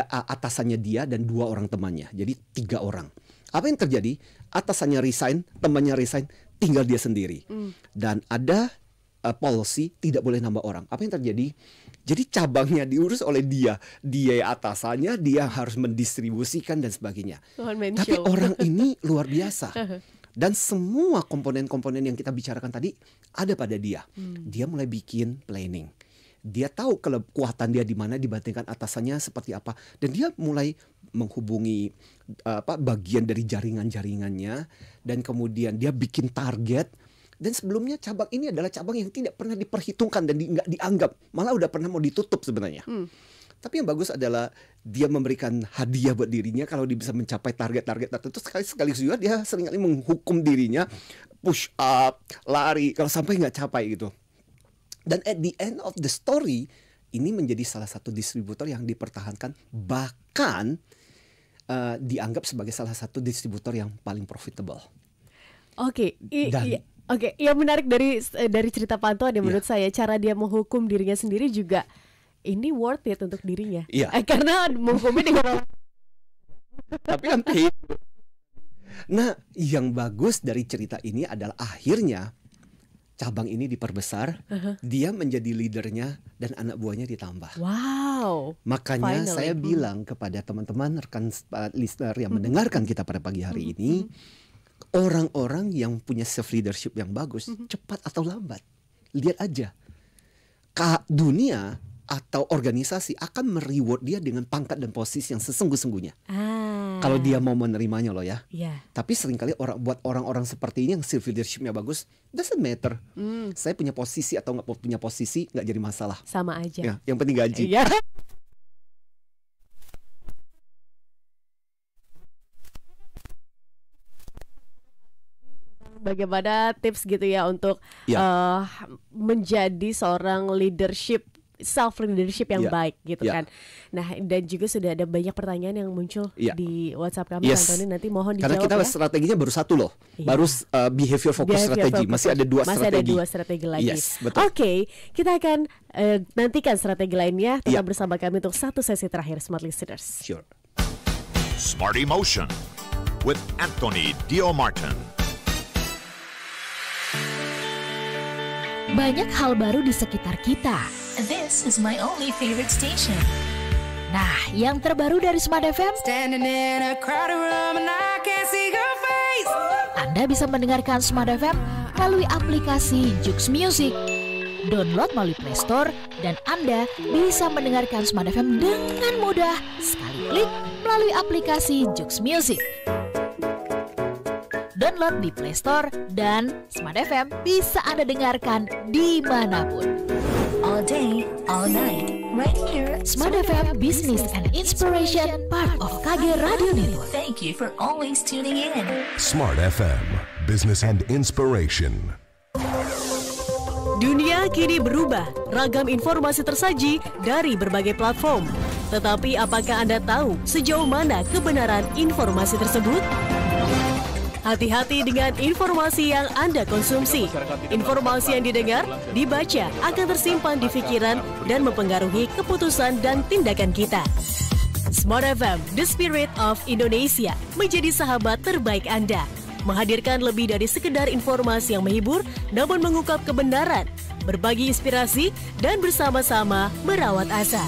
Atasannya dia dan 2 orang temannya. Jadi 3 orang. Apa yang terjadi? Atasannya resign, temannya resign, tinggal dia sendiri. Dan ada policy tidak boleh nambah orang. Apa yang terjadi? Jadi cabangnya diurus oleh dia atasannya, dia harus mendistribusikan dan sebagainya. Tapi orang ini luar biasa. Dan semua komponen-komponen yang kita bicarakan tadi ada pada dia. Dia mulai bikin planning. Dia tahu kekuatan dia di mana dibandingkan atasannya seperti apa. Dan dia mulai menghubungi bagian dari jaringan-jaringannya. Dan kemudian dia bikin target. Dan sebelumnya cabang ini adalah cabang yang tidak pernah diperhitungkan dan nggak dianggap. Malah udah pernah mau ditutup sebenarnya. Tapi yang bagus adalah dia memberikan hadiah buat dirinya kalau dia bisa mencapai target-target tertentu. Sekaligus juga dia seringkali menghukum dirinya, push up, lari, kalau sampai nggak capai gitu. Dan at the end of the story, ini menjadi salah satu distributor yang dipertahankan. Bahkan dianggap sebagai salah satu distributor yang paling profitable. Yang menarik dari cerita Pak Anton menurut saya, cara dia menghukum dirinya sendiri juga ini worth it untuk dirinya. Karena menghukumnya dengan orang. Tapi kan Nah, yang bagus dari cerita ini adalah akhirnya cabang ini diperbesar, dia menjadi leadernya dan anak buahnya ditambah. Wow. Makanya saya bilang kepada teman-teman rekan listener yang mendengarkan kita pada pagi hari ini, orang-orang yang punya self leadership yang bagus, cepat atau lambat, lihat aja, dunia atau organisasi akan mereward dia dengan pangkat dan posisi yang sesungguh-sungguhnya. Kalau dia mau menerimanya loh ya. Tapi seringkali buat orang-orang seperti ini yang self leadershipnya bagus, doesn't matter. Saya punya posisi atau nggak punya posisi nggak jadi masalah. Sama aja. Ya, yang penting gaji. Bagaimana tips gitu ya untuk menjadi seorang self leadership yang baik gitu kan. Nah, dan juga sudah ada banyak pertanyaan yang muncul di WhatsApp kami, Antoni, nanti mohon dijawab. Karena kita strateginya baru satu loh. Baru behavior focus strategi. Masih ada 2 strategi. Masih ada 2 strategi lagi. Oke, kita akan nantikan strategi lainnya. Tetap bersama kami untuk satu sesi terakhir Smart Listeners. Sure. Smart Emotion with Anthony Dio Martin. Banyak hal baru di sekitar kita. This is my only favorite station. Nah, yang terbaru dari Smart FM, Standing in a crowded room and I can't see your face. Anda bisa mendengarkan Smart FM melalui aplikasi Joox Music. Download melalui Play Store dan Anda bisa mendengarkan Smart FM dengan mudah sekali klik melalui aplikasi Joox Music. Download di Play Store dan Smart FM bisa Anda dengarkan dimanapun. All day, all night. right here. Smart FM Business and Inspiration, part of KG Radio Network. Thank you for always tuning in. Smart FM, Business and Inspiration. Dunia kini berubah, ragam informasi tersaji dari berbagai platform. Tetapi apakah Anda tahu sejauh mana kebenaran informasi tersebut? Hati-hati dengan informasi yang Anda konsumsi. Informasi yang didengar, dibaca akan tersimpan di pikiran dan mempengaruhi keputusan dan tindakan kita. Smart FM, The Spirit of Indonesia, menjadi sahabat terbaik Anda. Menghadirkan lebih dari sekedar informasi yang menghibur, namun mengungkap kebenaran, berbagi inspirasi, dan bersama-sama merawat asa.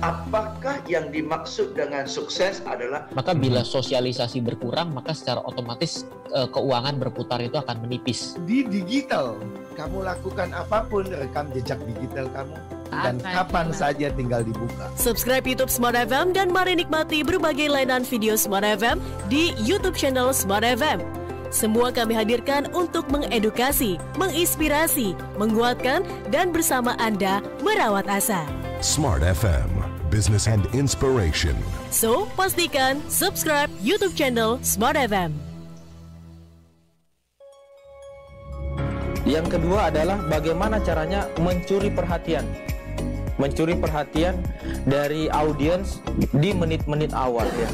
Apakah yang dimaksud dengan sukses adalah? Maka bila sosialisasi berkurang, maka secara otomatis keuangan berputar itu akan menipis. Di digital, kamu lakukan apapun, rekam jejak digital kamu. Dan kapan saja tinggal dibuka. Subscribe YouTube Smart FM dan mari nikmati berbagai layanan video Smart FM di YouTube channel Smart FM. Semua kami hadirkan untuk mengedukasi, menginspirasi, menguatkan, dan bersama Anda merawat asa. Smart FM, Business and Inspiration. So, pastikan subscribe YouTube channel Smart FM. Yang kedua adalah bagaimana caranya mencuri perhatian. Mencuri perhatian dari audiens di menit-menit awal ya.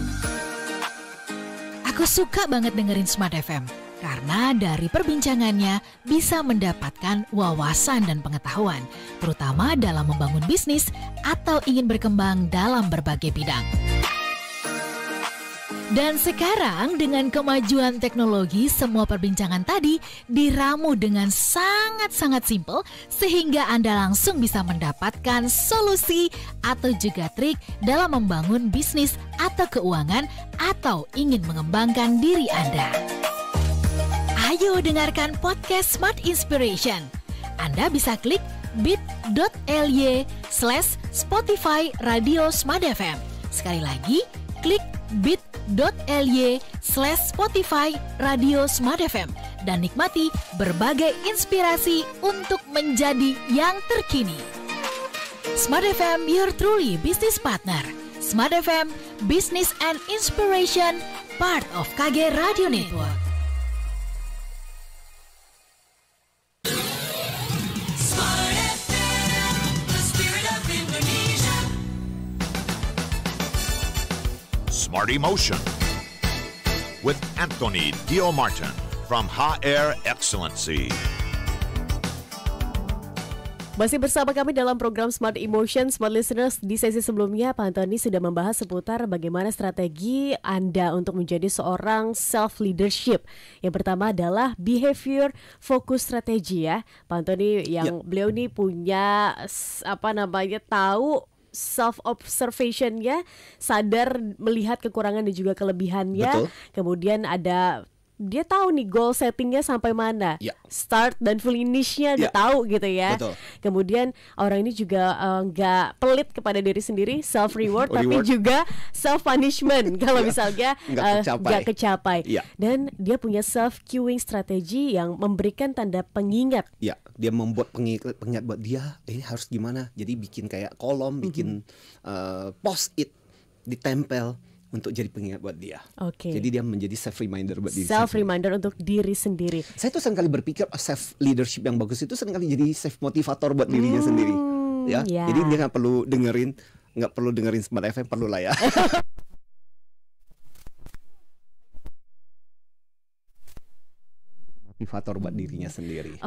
Aku suka banget dengerin Smart FM karena dari perbincangannya bisa mendapatkan wawasan dan pengetahuan, terutama dalam membangun bisnis atau ingin berkembang dalam berbagai bidang. Dan sekarang dengan kemajuan teknologi, semua perbincangan tadi diramu dengan sangat-sangat simpel sehingga Anda langsung bisa mendapatkan solusi atau juga trik dalam membangun bisnis atau keuangan atau ingin mengembangkan diri Anda. Ayo dengarkan podcast Smart Inspiration. Anda bisa klik bit.ly/Spotify Radio Smart FM. Sekali lagi, klik bit.ly/Spotify Radio Smart FM dan nikmati berbagai inspirasi untuk menjadi yang terkini. Smart FM, your truly business partner. Smart FM, Business and Inspiration, part of KG Radio Network. Smart Emotion with Anthony Dio Martin from HR Excellency. Masih bersama kami dalam program Smart Emotion, Smart Listeners. Di sesi sebelumnya, Pak Antoni sudah membahas seputar bagaimana strategi Anda untuk menjadi seorang self-leadership. Yang pertama adalah behavior focus strategy ya. Pak Antoni yang beliau ini punya tahu self-observation-nya, sadar melihat kekurangan dan juga kelebihannya. Betul. Kemudian dia tahu nih goal settingnya sampai mana, start dan finish-nya dia tahu gitu ya. Betul. Kemudian orang ini juga nggak pelit kepada diri sendiri, self reward tapi juga self punishment kalau misalnya nggak kecapai. Dan dia punya self cueing strategi yang memberikan tanda pengingat. Dia membuat pengingat buat dia ini harus gimana. Jadi bikin kayak kolom, bikin post-it ditempel untuk jadi pengingat buat dia. Jadi dia menjadi self reminder buat diri. Self reminder untuk diri sendiri. Saya tuh seringkali berpikir self leadership yang bagus itu seringkali jadi self motivator buat dirinya sendiri. Jadi dia nggak perlu dengerin Smart FM, perlu lah ya. Motivator buat dirinya sendiri.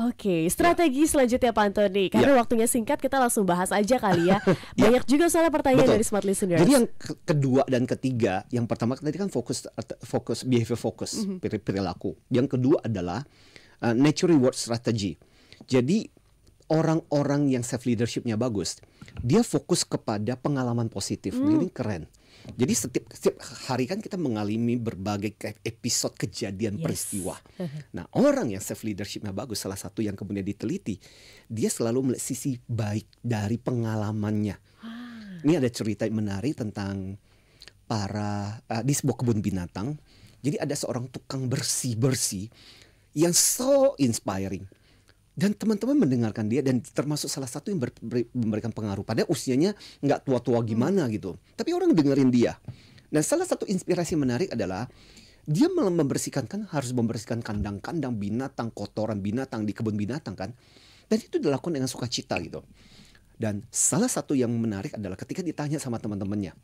Strategi selanjutnya Pak Antoni. Karena waktunya singkat, kita langsung bahas aja kali ya. Banyak juga soal pertanyaan dari Smart Listeners. Jadi yang kedua dan ketiga, yang pertama tadi kan fokus behavior focus, perilaku. Yang kedua adalah nature reward strategy. Jadi orang-orang yang self leadershipnya bagus, dia fokus kepada pengalaman positif. Ini keren. Jadi setiap hari kan kita mengalami berbagai episode kejadian peristiwa. Nah, orang yang self leadershipnya bagus, salah satu yang kemudian diteliti, dia selalu melihat sisi baik dari pengalamannya. Ini ada cerita menarik tentang di sebuah kebun binatang. Jadi ada seorang tukang bersih yang so inspiring. Dan teman-teman mendengarkan dia, dan termasuk salah satu yang memberikan pengaruh. Padahal usianya nggak tua-tua gimana gitu. Tapi orang dengerin dia. Dan salah satu inspirasi menarik adalah dia malah harus membersihkan kandang-kandang binatang, kotoran binatang di kebun binatang kan. Dan itu dilakukan dengan sukacita gitu. Dan salah satu yang menarik adalah ketika ditanya sama teman-temannya,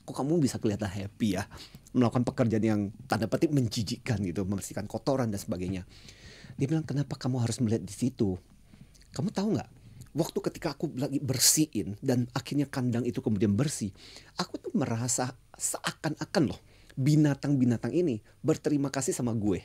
kok kamu bisa kelihatan happy ya melakukan pekerjaan yang tanda petik menjijikkan gitu, membersihkan kotoran dan sebagainya. Dia bilang, kenapa kamu harus melihat di situ? Kamu tahu nggak? Waktu ketika aku lagi bersihin dan akhirnya kandang itu kemudian bersih, aku tuh merasa seakan-akan loh binatang-binatang ini berterima kasih sama gue.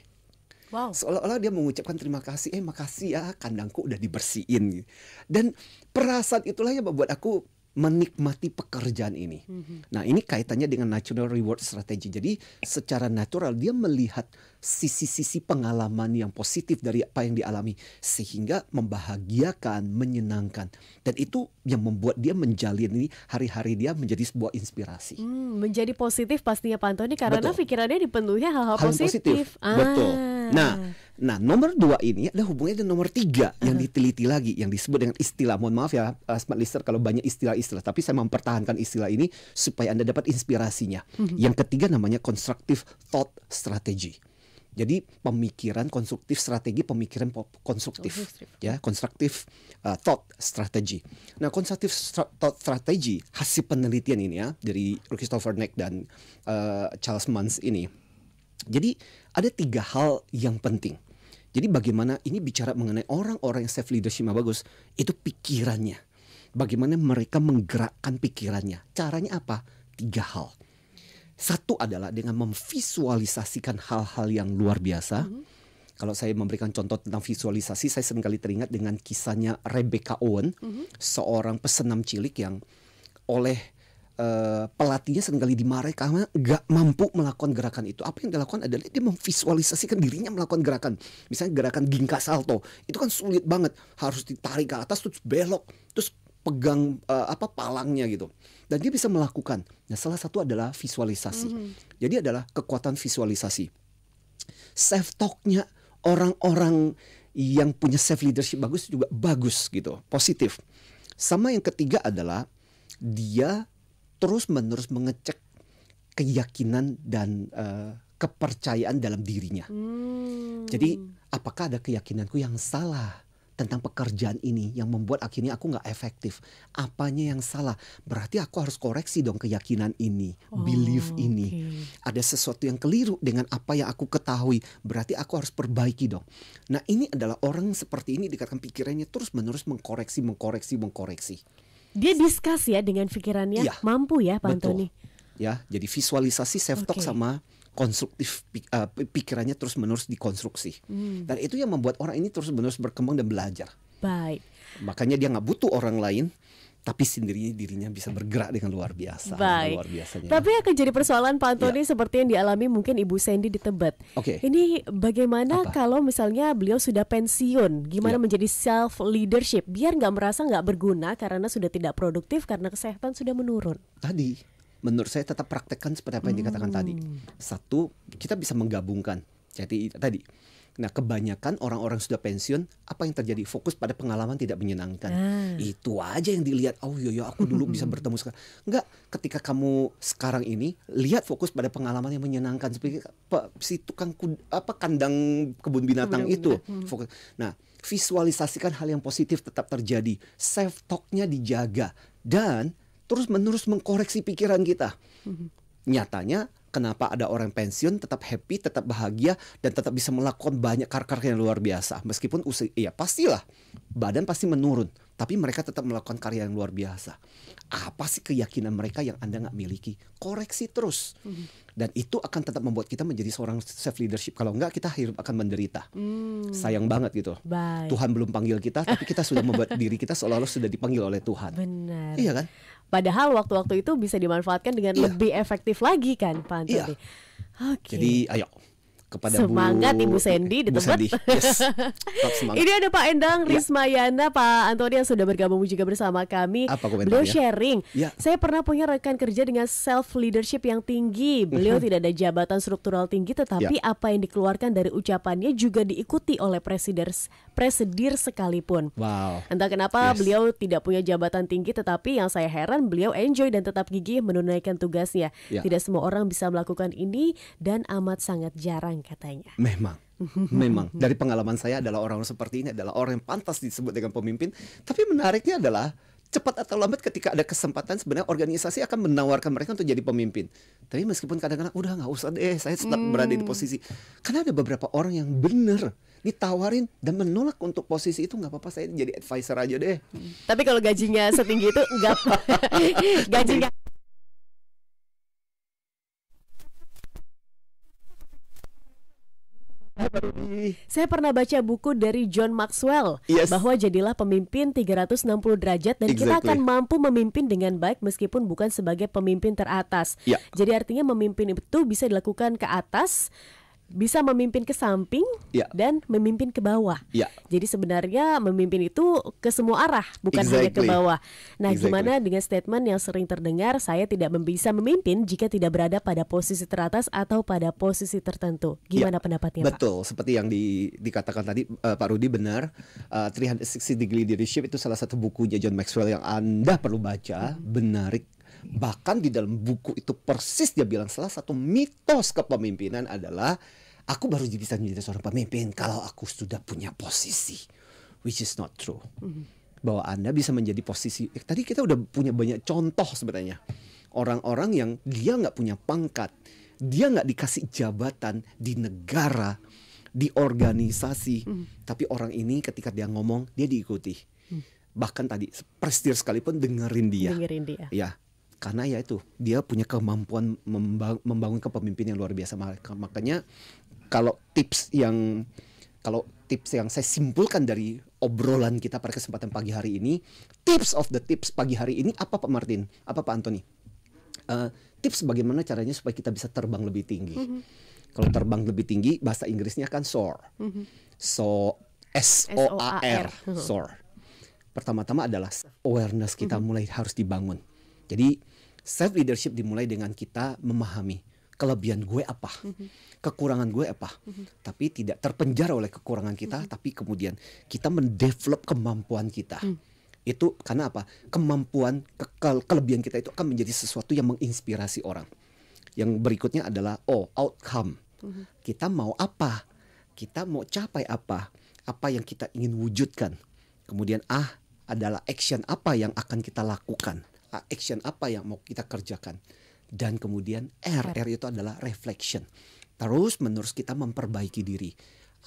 Wow. Seolah-olah dia mengucapkan terima kasih, makasih ya kandangku udah dibersihin. Dan perasaan itulah yang membuat aku menikmati pekerjaan ini. Nah, ini kaitannya dengan natural reward strategy. Jadi secara natural dia melihat sisi-sisi pengalaman yang positif dari apa yang dialami sehingga membahagiakan, menyenangkan. Dan itu yang membuat dia menjalin ini hari-hari dia menjadi sebuah inspirasi. Menjadi positif pastinya Pak Antoni karena pikirannya dipenuhi hal-hal positif. Betul. Nah, nomor 2 ini ada hubungannya dengan nomor 3 yang diteliti lagi, yang disebut dengan istilah. Mohon maaf ya, smart listener kalau banyak istilah-istilah, tapi saya mempertahankan istilah ini supaya Anda dapat inspirasinya. Yang ketiga namanya constructive thought strategy. Jadi pemikiran konstruktif, strategi pemikiran konstruktif, ya, constructive thought strategy. Nah, constructive thought strategy hasil penelitian ini ya dari Christopher Neck dan Charles Mans ini. Jadi ada 3 hal yang penting. Jadi bagaimana ini bicara mengenai orang-orang yang self leadership bagus, itu pikirannya. Bagaimana mereka menggerakkan pikirannya. Caranya apa? 3 hal. Satu adalah dengan memvisualisasikan hal-hal yang luar biasa. Kalau saya memberikan contoh tentang visualisasi, saya seringkali teringat dengan kisahnya Rebecca Owen, seorang pesenam cilik yang oleh pelatihnya seringkali dimarahi karena gak mampu melakukan gerakan itu. Apa yang dilakukan adalah dia memvisualisasikan dirinya melakukan gerakan. Misalnya gerakan ginka salto, itu kan sulit banget, harus ditarik ke atas terus belok, terus pegang palangnya gitu. Dan dia bisa melakukan. Nah, salah satu adalah visualisasi. Jadi adalah kekuatan visualisasi. Self talknya orang-orang yang punya self leadership bagus juga bagus gitu, positif. Sama yang ketiga adalah dia terus-menerus mengecek keyakinan dan kepercayaan dalam dirinya. Jadi apakah ada keyakinanku yang salah tentang pekerjaan ini yang membuat akhirnya aku gak efektif? Apanya yang salah? Berarti aku harus koreksi dong keyakinan ini, belief ini. Ada sesuatu yang keliru dengan apa yang aku ketahui, berarti aku harus perbaiki dong. Nah, ini adalah orang seperti ini dikatakan pikirannya terus-menerus mengkoreksi. Dia discuss ya dengan pikirannya, mampu ya Pak Antoni. Ya, jadi visualisasi self talk sama konstruktif, pikirannya terus-menerus dikonstruksi. Dan itu yang membuat orang ini terus-menerus berkembang dan belajar. Baik. Makanya dia nggak butuh orang lain, tapi sendiri dirinya bisa bergerak dengan luar biasa. Baik. Luar biasanya. Tapi akan jadi persoalan Pak Antoni seperti yang dialami mungkin Ibu Sandy di Tebet. Ini bagaimana kalau misalnya beliau sudah pensiun, gimana menjadi self leadership biar nggak merasa nggak berguna karena sudah tidak produktif karena kesehatan sudah menurun. Tadi menurut saya tetap praktekkan seperti apa yang dikatakan tadi. Satu, kita bisa menggabungkan. Jadi tadi. Nah, kebanyakan orang-orang sudah pensiun, apa yang terjadi? Fokus pada pengalaman tidak menyenangkan. Itu aja yang dilihat. Oh iya, aku dulu bisa bertemu sekarang. Enggak, ketika kamu sekarang ini lihat fokus pada pengalaman yang menyenangkan seperti si tukang kandang kebun binatang itu. Fokus. Nah, visualisasikan hal yang positif tetap terjadi. Self talk-nya dijaga dan terus-menerus mengkoreksi pikiran kita. Nyatanya kenapa ada orang pensiun tetap happy, tetap bahagia, dan tetap bisa melakukan banyak karya yang luar biasa. Meskipun usia, pastilah badan pasti menurun, tapi mereka tetap melakukan karya yang luar biasa. Apa sih keyakinan mereka yang Anda nggak miliki? Koreksi terus. Dan itu akan tetap membuat kita menjadi seorang self leadership. Kalau enggak, kita hidup akan menderita. Sayang banget gitu. Tuhan belum panggil kita, tapi kita sudah membuat diri kita seolah-olah sudah dipanggil oleh Tuhan. Benar. Iya kan? Padahal waktu-waktu itu bisa dimanfaatkan dengan lebih efektif lagi kan Pak Antoni. Jadi ayo kepada semangat Ibu Sandy di Bu tempat. Sandy. Yes. Tetap semangat. Ini ada Pak Endang Rismayana, Pak Antoni yang sudah bergabung juga bersama kami. Apa komentarnya? Beliau sharing. Ya. Saya pernah punya rekan kerja dengan self leadership yang tinggi. Beliau tidak ada jabatan struktural tinggi, tetapi apa yang dikeluarkan dari ucapannya juga diikuti oleh presidir sekalipun. Wow. Entah kenapa beliau tidak punya jabatan tinggi, tetapi yang saya heran beliau enjoy dan tetap gigih menunaikan tugasnya. Tidak semua orang bisa melakukan ini dan amat sangat jarang katanya. Memang dari pengalaman saya adalah orang seperti ini adalah orang yang pantas disebut dengan pemimpin. Tapi menariknya adalah cepat atau lambat ketika ada kesempatan sebenarnya organisasi akan menawarkan mereka untuk jadi pemimpin. Tapi meskipun kadang-kadang udah nggak usah deh, saya tetap berada di posisi. Karena ada beberapa orang yang benar ditawarin dan menolak untuk posisi itu, nggak apa-apa saya jadi advisor aja deh. Tapi kalau gajinya setinggi itu enggak. Gajinya Saya pernah baca buku dari John Maxwell bahwa jadilah pemimpin 360 derajat dan kita akan mampu memimpin dengan baik meskipun bukan sebagai pemimpin teratas. Jadi artinya memimpin itu bisa dilakukan ke atas, bisa memimpin ke samping dan memimpin ke bawah. Jadi sebenarnya memimpin itu ke semua arah, bukan hanya ke bawah. Nah, gimana dengan statement yang sering terdengar, saya tidak bisa memimpin jika tidak berada pada posisi teratas atau pada posisi tertentu. Gimana pendapatnya, Pak? Betul, seperti yang dikatakan tadi Pak Rudi benar. 360 Degree Leadership itu salah satu bukunya John Maxwell yang Anda perlu baca, menarik. Bahkan di dalam buku itu persis dia bilang salah satu mitos kepemimpinan adalah aku baru bisa menjadi seorang pemimpin kalau aku sudah punya posisi, which is not true. Bahwa Anda bisa menjadi posisi. Tadi kita udah punya banyak contoh sebenarnya orang-orang yang dia nggak punya pangkat, dia nggak dikasih jabatan di negara, di organisasi, tapi orang ini ketika dia ngomong dia diikuti. Bahkan tadi presidir sekalipun dengerin dia. Ya. Karena ya itu dia punya kemampuan membangun kepemimpinan yang luar biasa. Makanya kalau tips yang saya simpulkan dari obrolan kita pada kesempatan pagi hari ini, tips of the tips pagi hari ini apa Pak Martin? Apa Pak Antoni? Tips bagaimana caranya supaya kita bisa terbang lebih tinggi. Kalau terbang lebih tinggi bahasa Inggrisnya kan soar. S-O-A-R. Soar. Pertama-tama adalah awareness kita mulai harus dibangun. Jadi self leadership dimulai dengan kita memahami kelebihan gue apa, kekurangan gue apa, tapi tidak terpenjara oleh kekurangan kita, tapi kemudian kita mendevelop kemampuan kita. Itu karena apa? Kemampuan, kelebihan kita itu akan menjadi sesuatu yang menginspirasi orang. Yang berikutnya adalah outcome. Kita mau apa? Kita mau capai apa? Apa yang kita ingin wujudkan? Kemudian adalah action apa yang akan kita lakukan? Action apa yang mau kita kerjakan. Dan kemudian R itu adalah reflection. Terus menerus kita memperbaiki diri.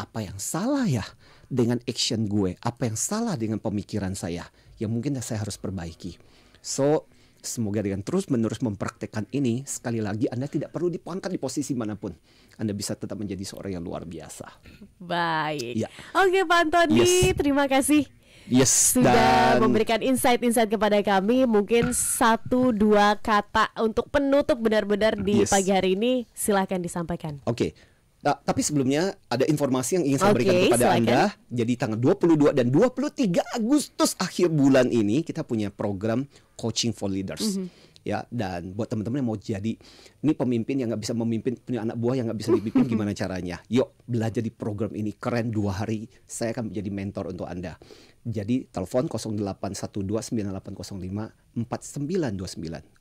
Apa yang salah ya dengan action gue? Apa yang salah dengan pemikiran saya yang mungkin saya harus perbaiki. So semoga dengan terus menerus mempraktekkan ini, sekali lagi Anda tidak perlu dipangkat di posisi manapun. Anda bisa tetap menjadi seorang yang luar biasa. Baik. Oke Pak Antoni, terima kasih. Sudah memberikan insight-insight kepada kami. Mungkin 1-2 kata untuk penutup benar-benar di pagi hari ini, silahkan disampaikan. Tapi sebelumnya ada informasi yang ingin saya berikan kepada Anda. Jadi tanggal 22 dan 23 Agustus akhir bulan ini kita punya program Coaching for Leaders. Ya, dan buat teman-teman yang mau jadi ini pemimpin yang nggak bisa memimpin, punya anak buah yang nggak bisa dipimpin, gimana caranya? Yuk belajar di program ini, keren. 2 hari saya akan menjadi mentor untuk Anda. Jadi telepon 081298054929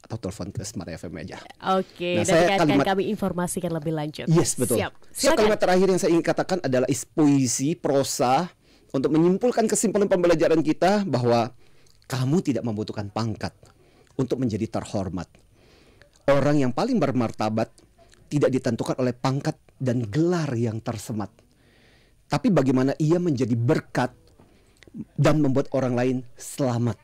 atau telepon ke Smart FM aja. Oke, dan akan kami informasikan lebih lanjut. Yes, betul. So, kalimat terakhir yang saya ingin katakan adalah puisi, prosa untuk menyimpulkan kesimpulan pembelajaran kita bahwa kamu tidak membutuhkan pangkat untuk menjadi terhormat. Orang yang paling bermartabat tidak ditentukan oleh pangkat dan gelar yang tersemat, tapi bagaimana ia menjadi berkat dan membuat orang lain selamat.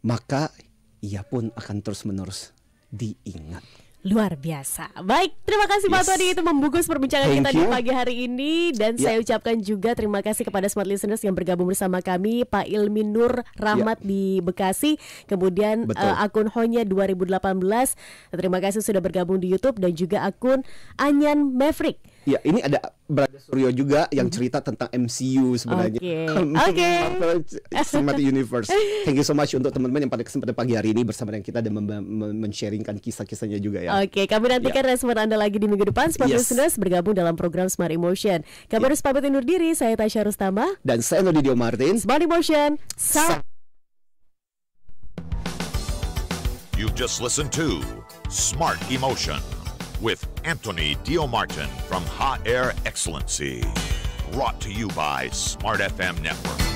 Maka ia pun akan terus-menerus diingat. Luar biasa. Baik, terima kasih Pak Tony, itu membungkus perbincangan kita di pagi hari ini. Dan saya ucapkan juga terima kasih kepada Smart Listeners yang bergabung bersama kami. Pak Ilmi Nur Rahmat di Bekasi, kemudian akun Honya 2018. Terima kasih sudah bergabung di YouTube, dan juga akun Anyan Maverick. Ya, ini ada Brother Suryo juga yang cerita tentang MCU sebenarnya. Oke. Cinematic Universe. Thank you so much untuk teman-teman yang pada kesempatan pagi hari ini bersama dengan kita dan men-sharingkan kisah-kisahnya juga ya. Oke, kami nantikan respon Anda lagi di minggu depan. Smart Listeners bergabung dalam program Smart Emotion. Kami harus pamit undur diri. Saya Tasya Rustama. Dan saya Nodi Dio Martin. Smart Emotion. You've just listened to Smart Emotion with Anthony Dio Martin from Hot Air Excellency. Brought to you by Smart FM Network.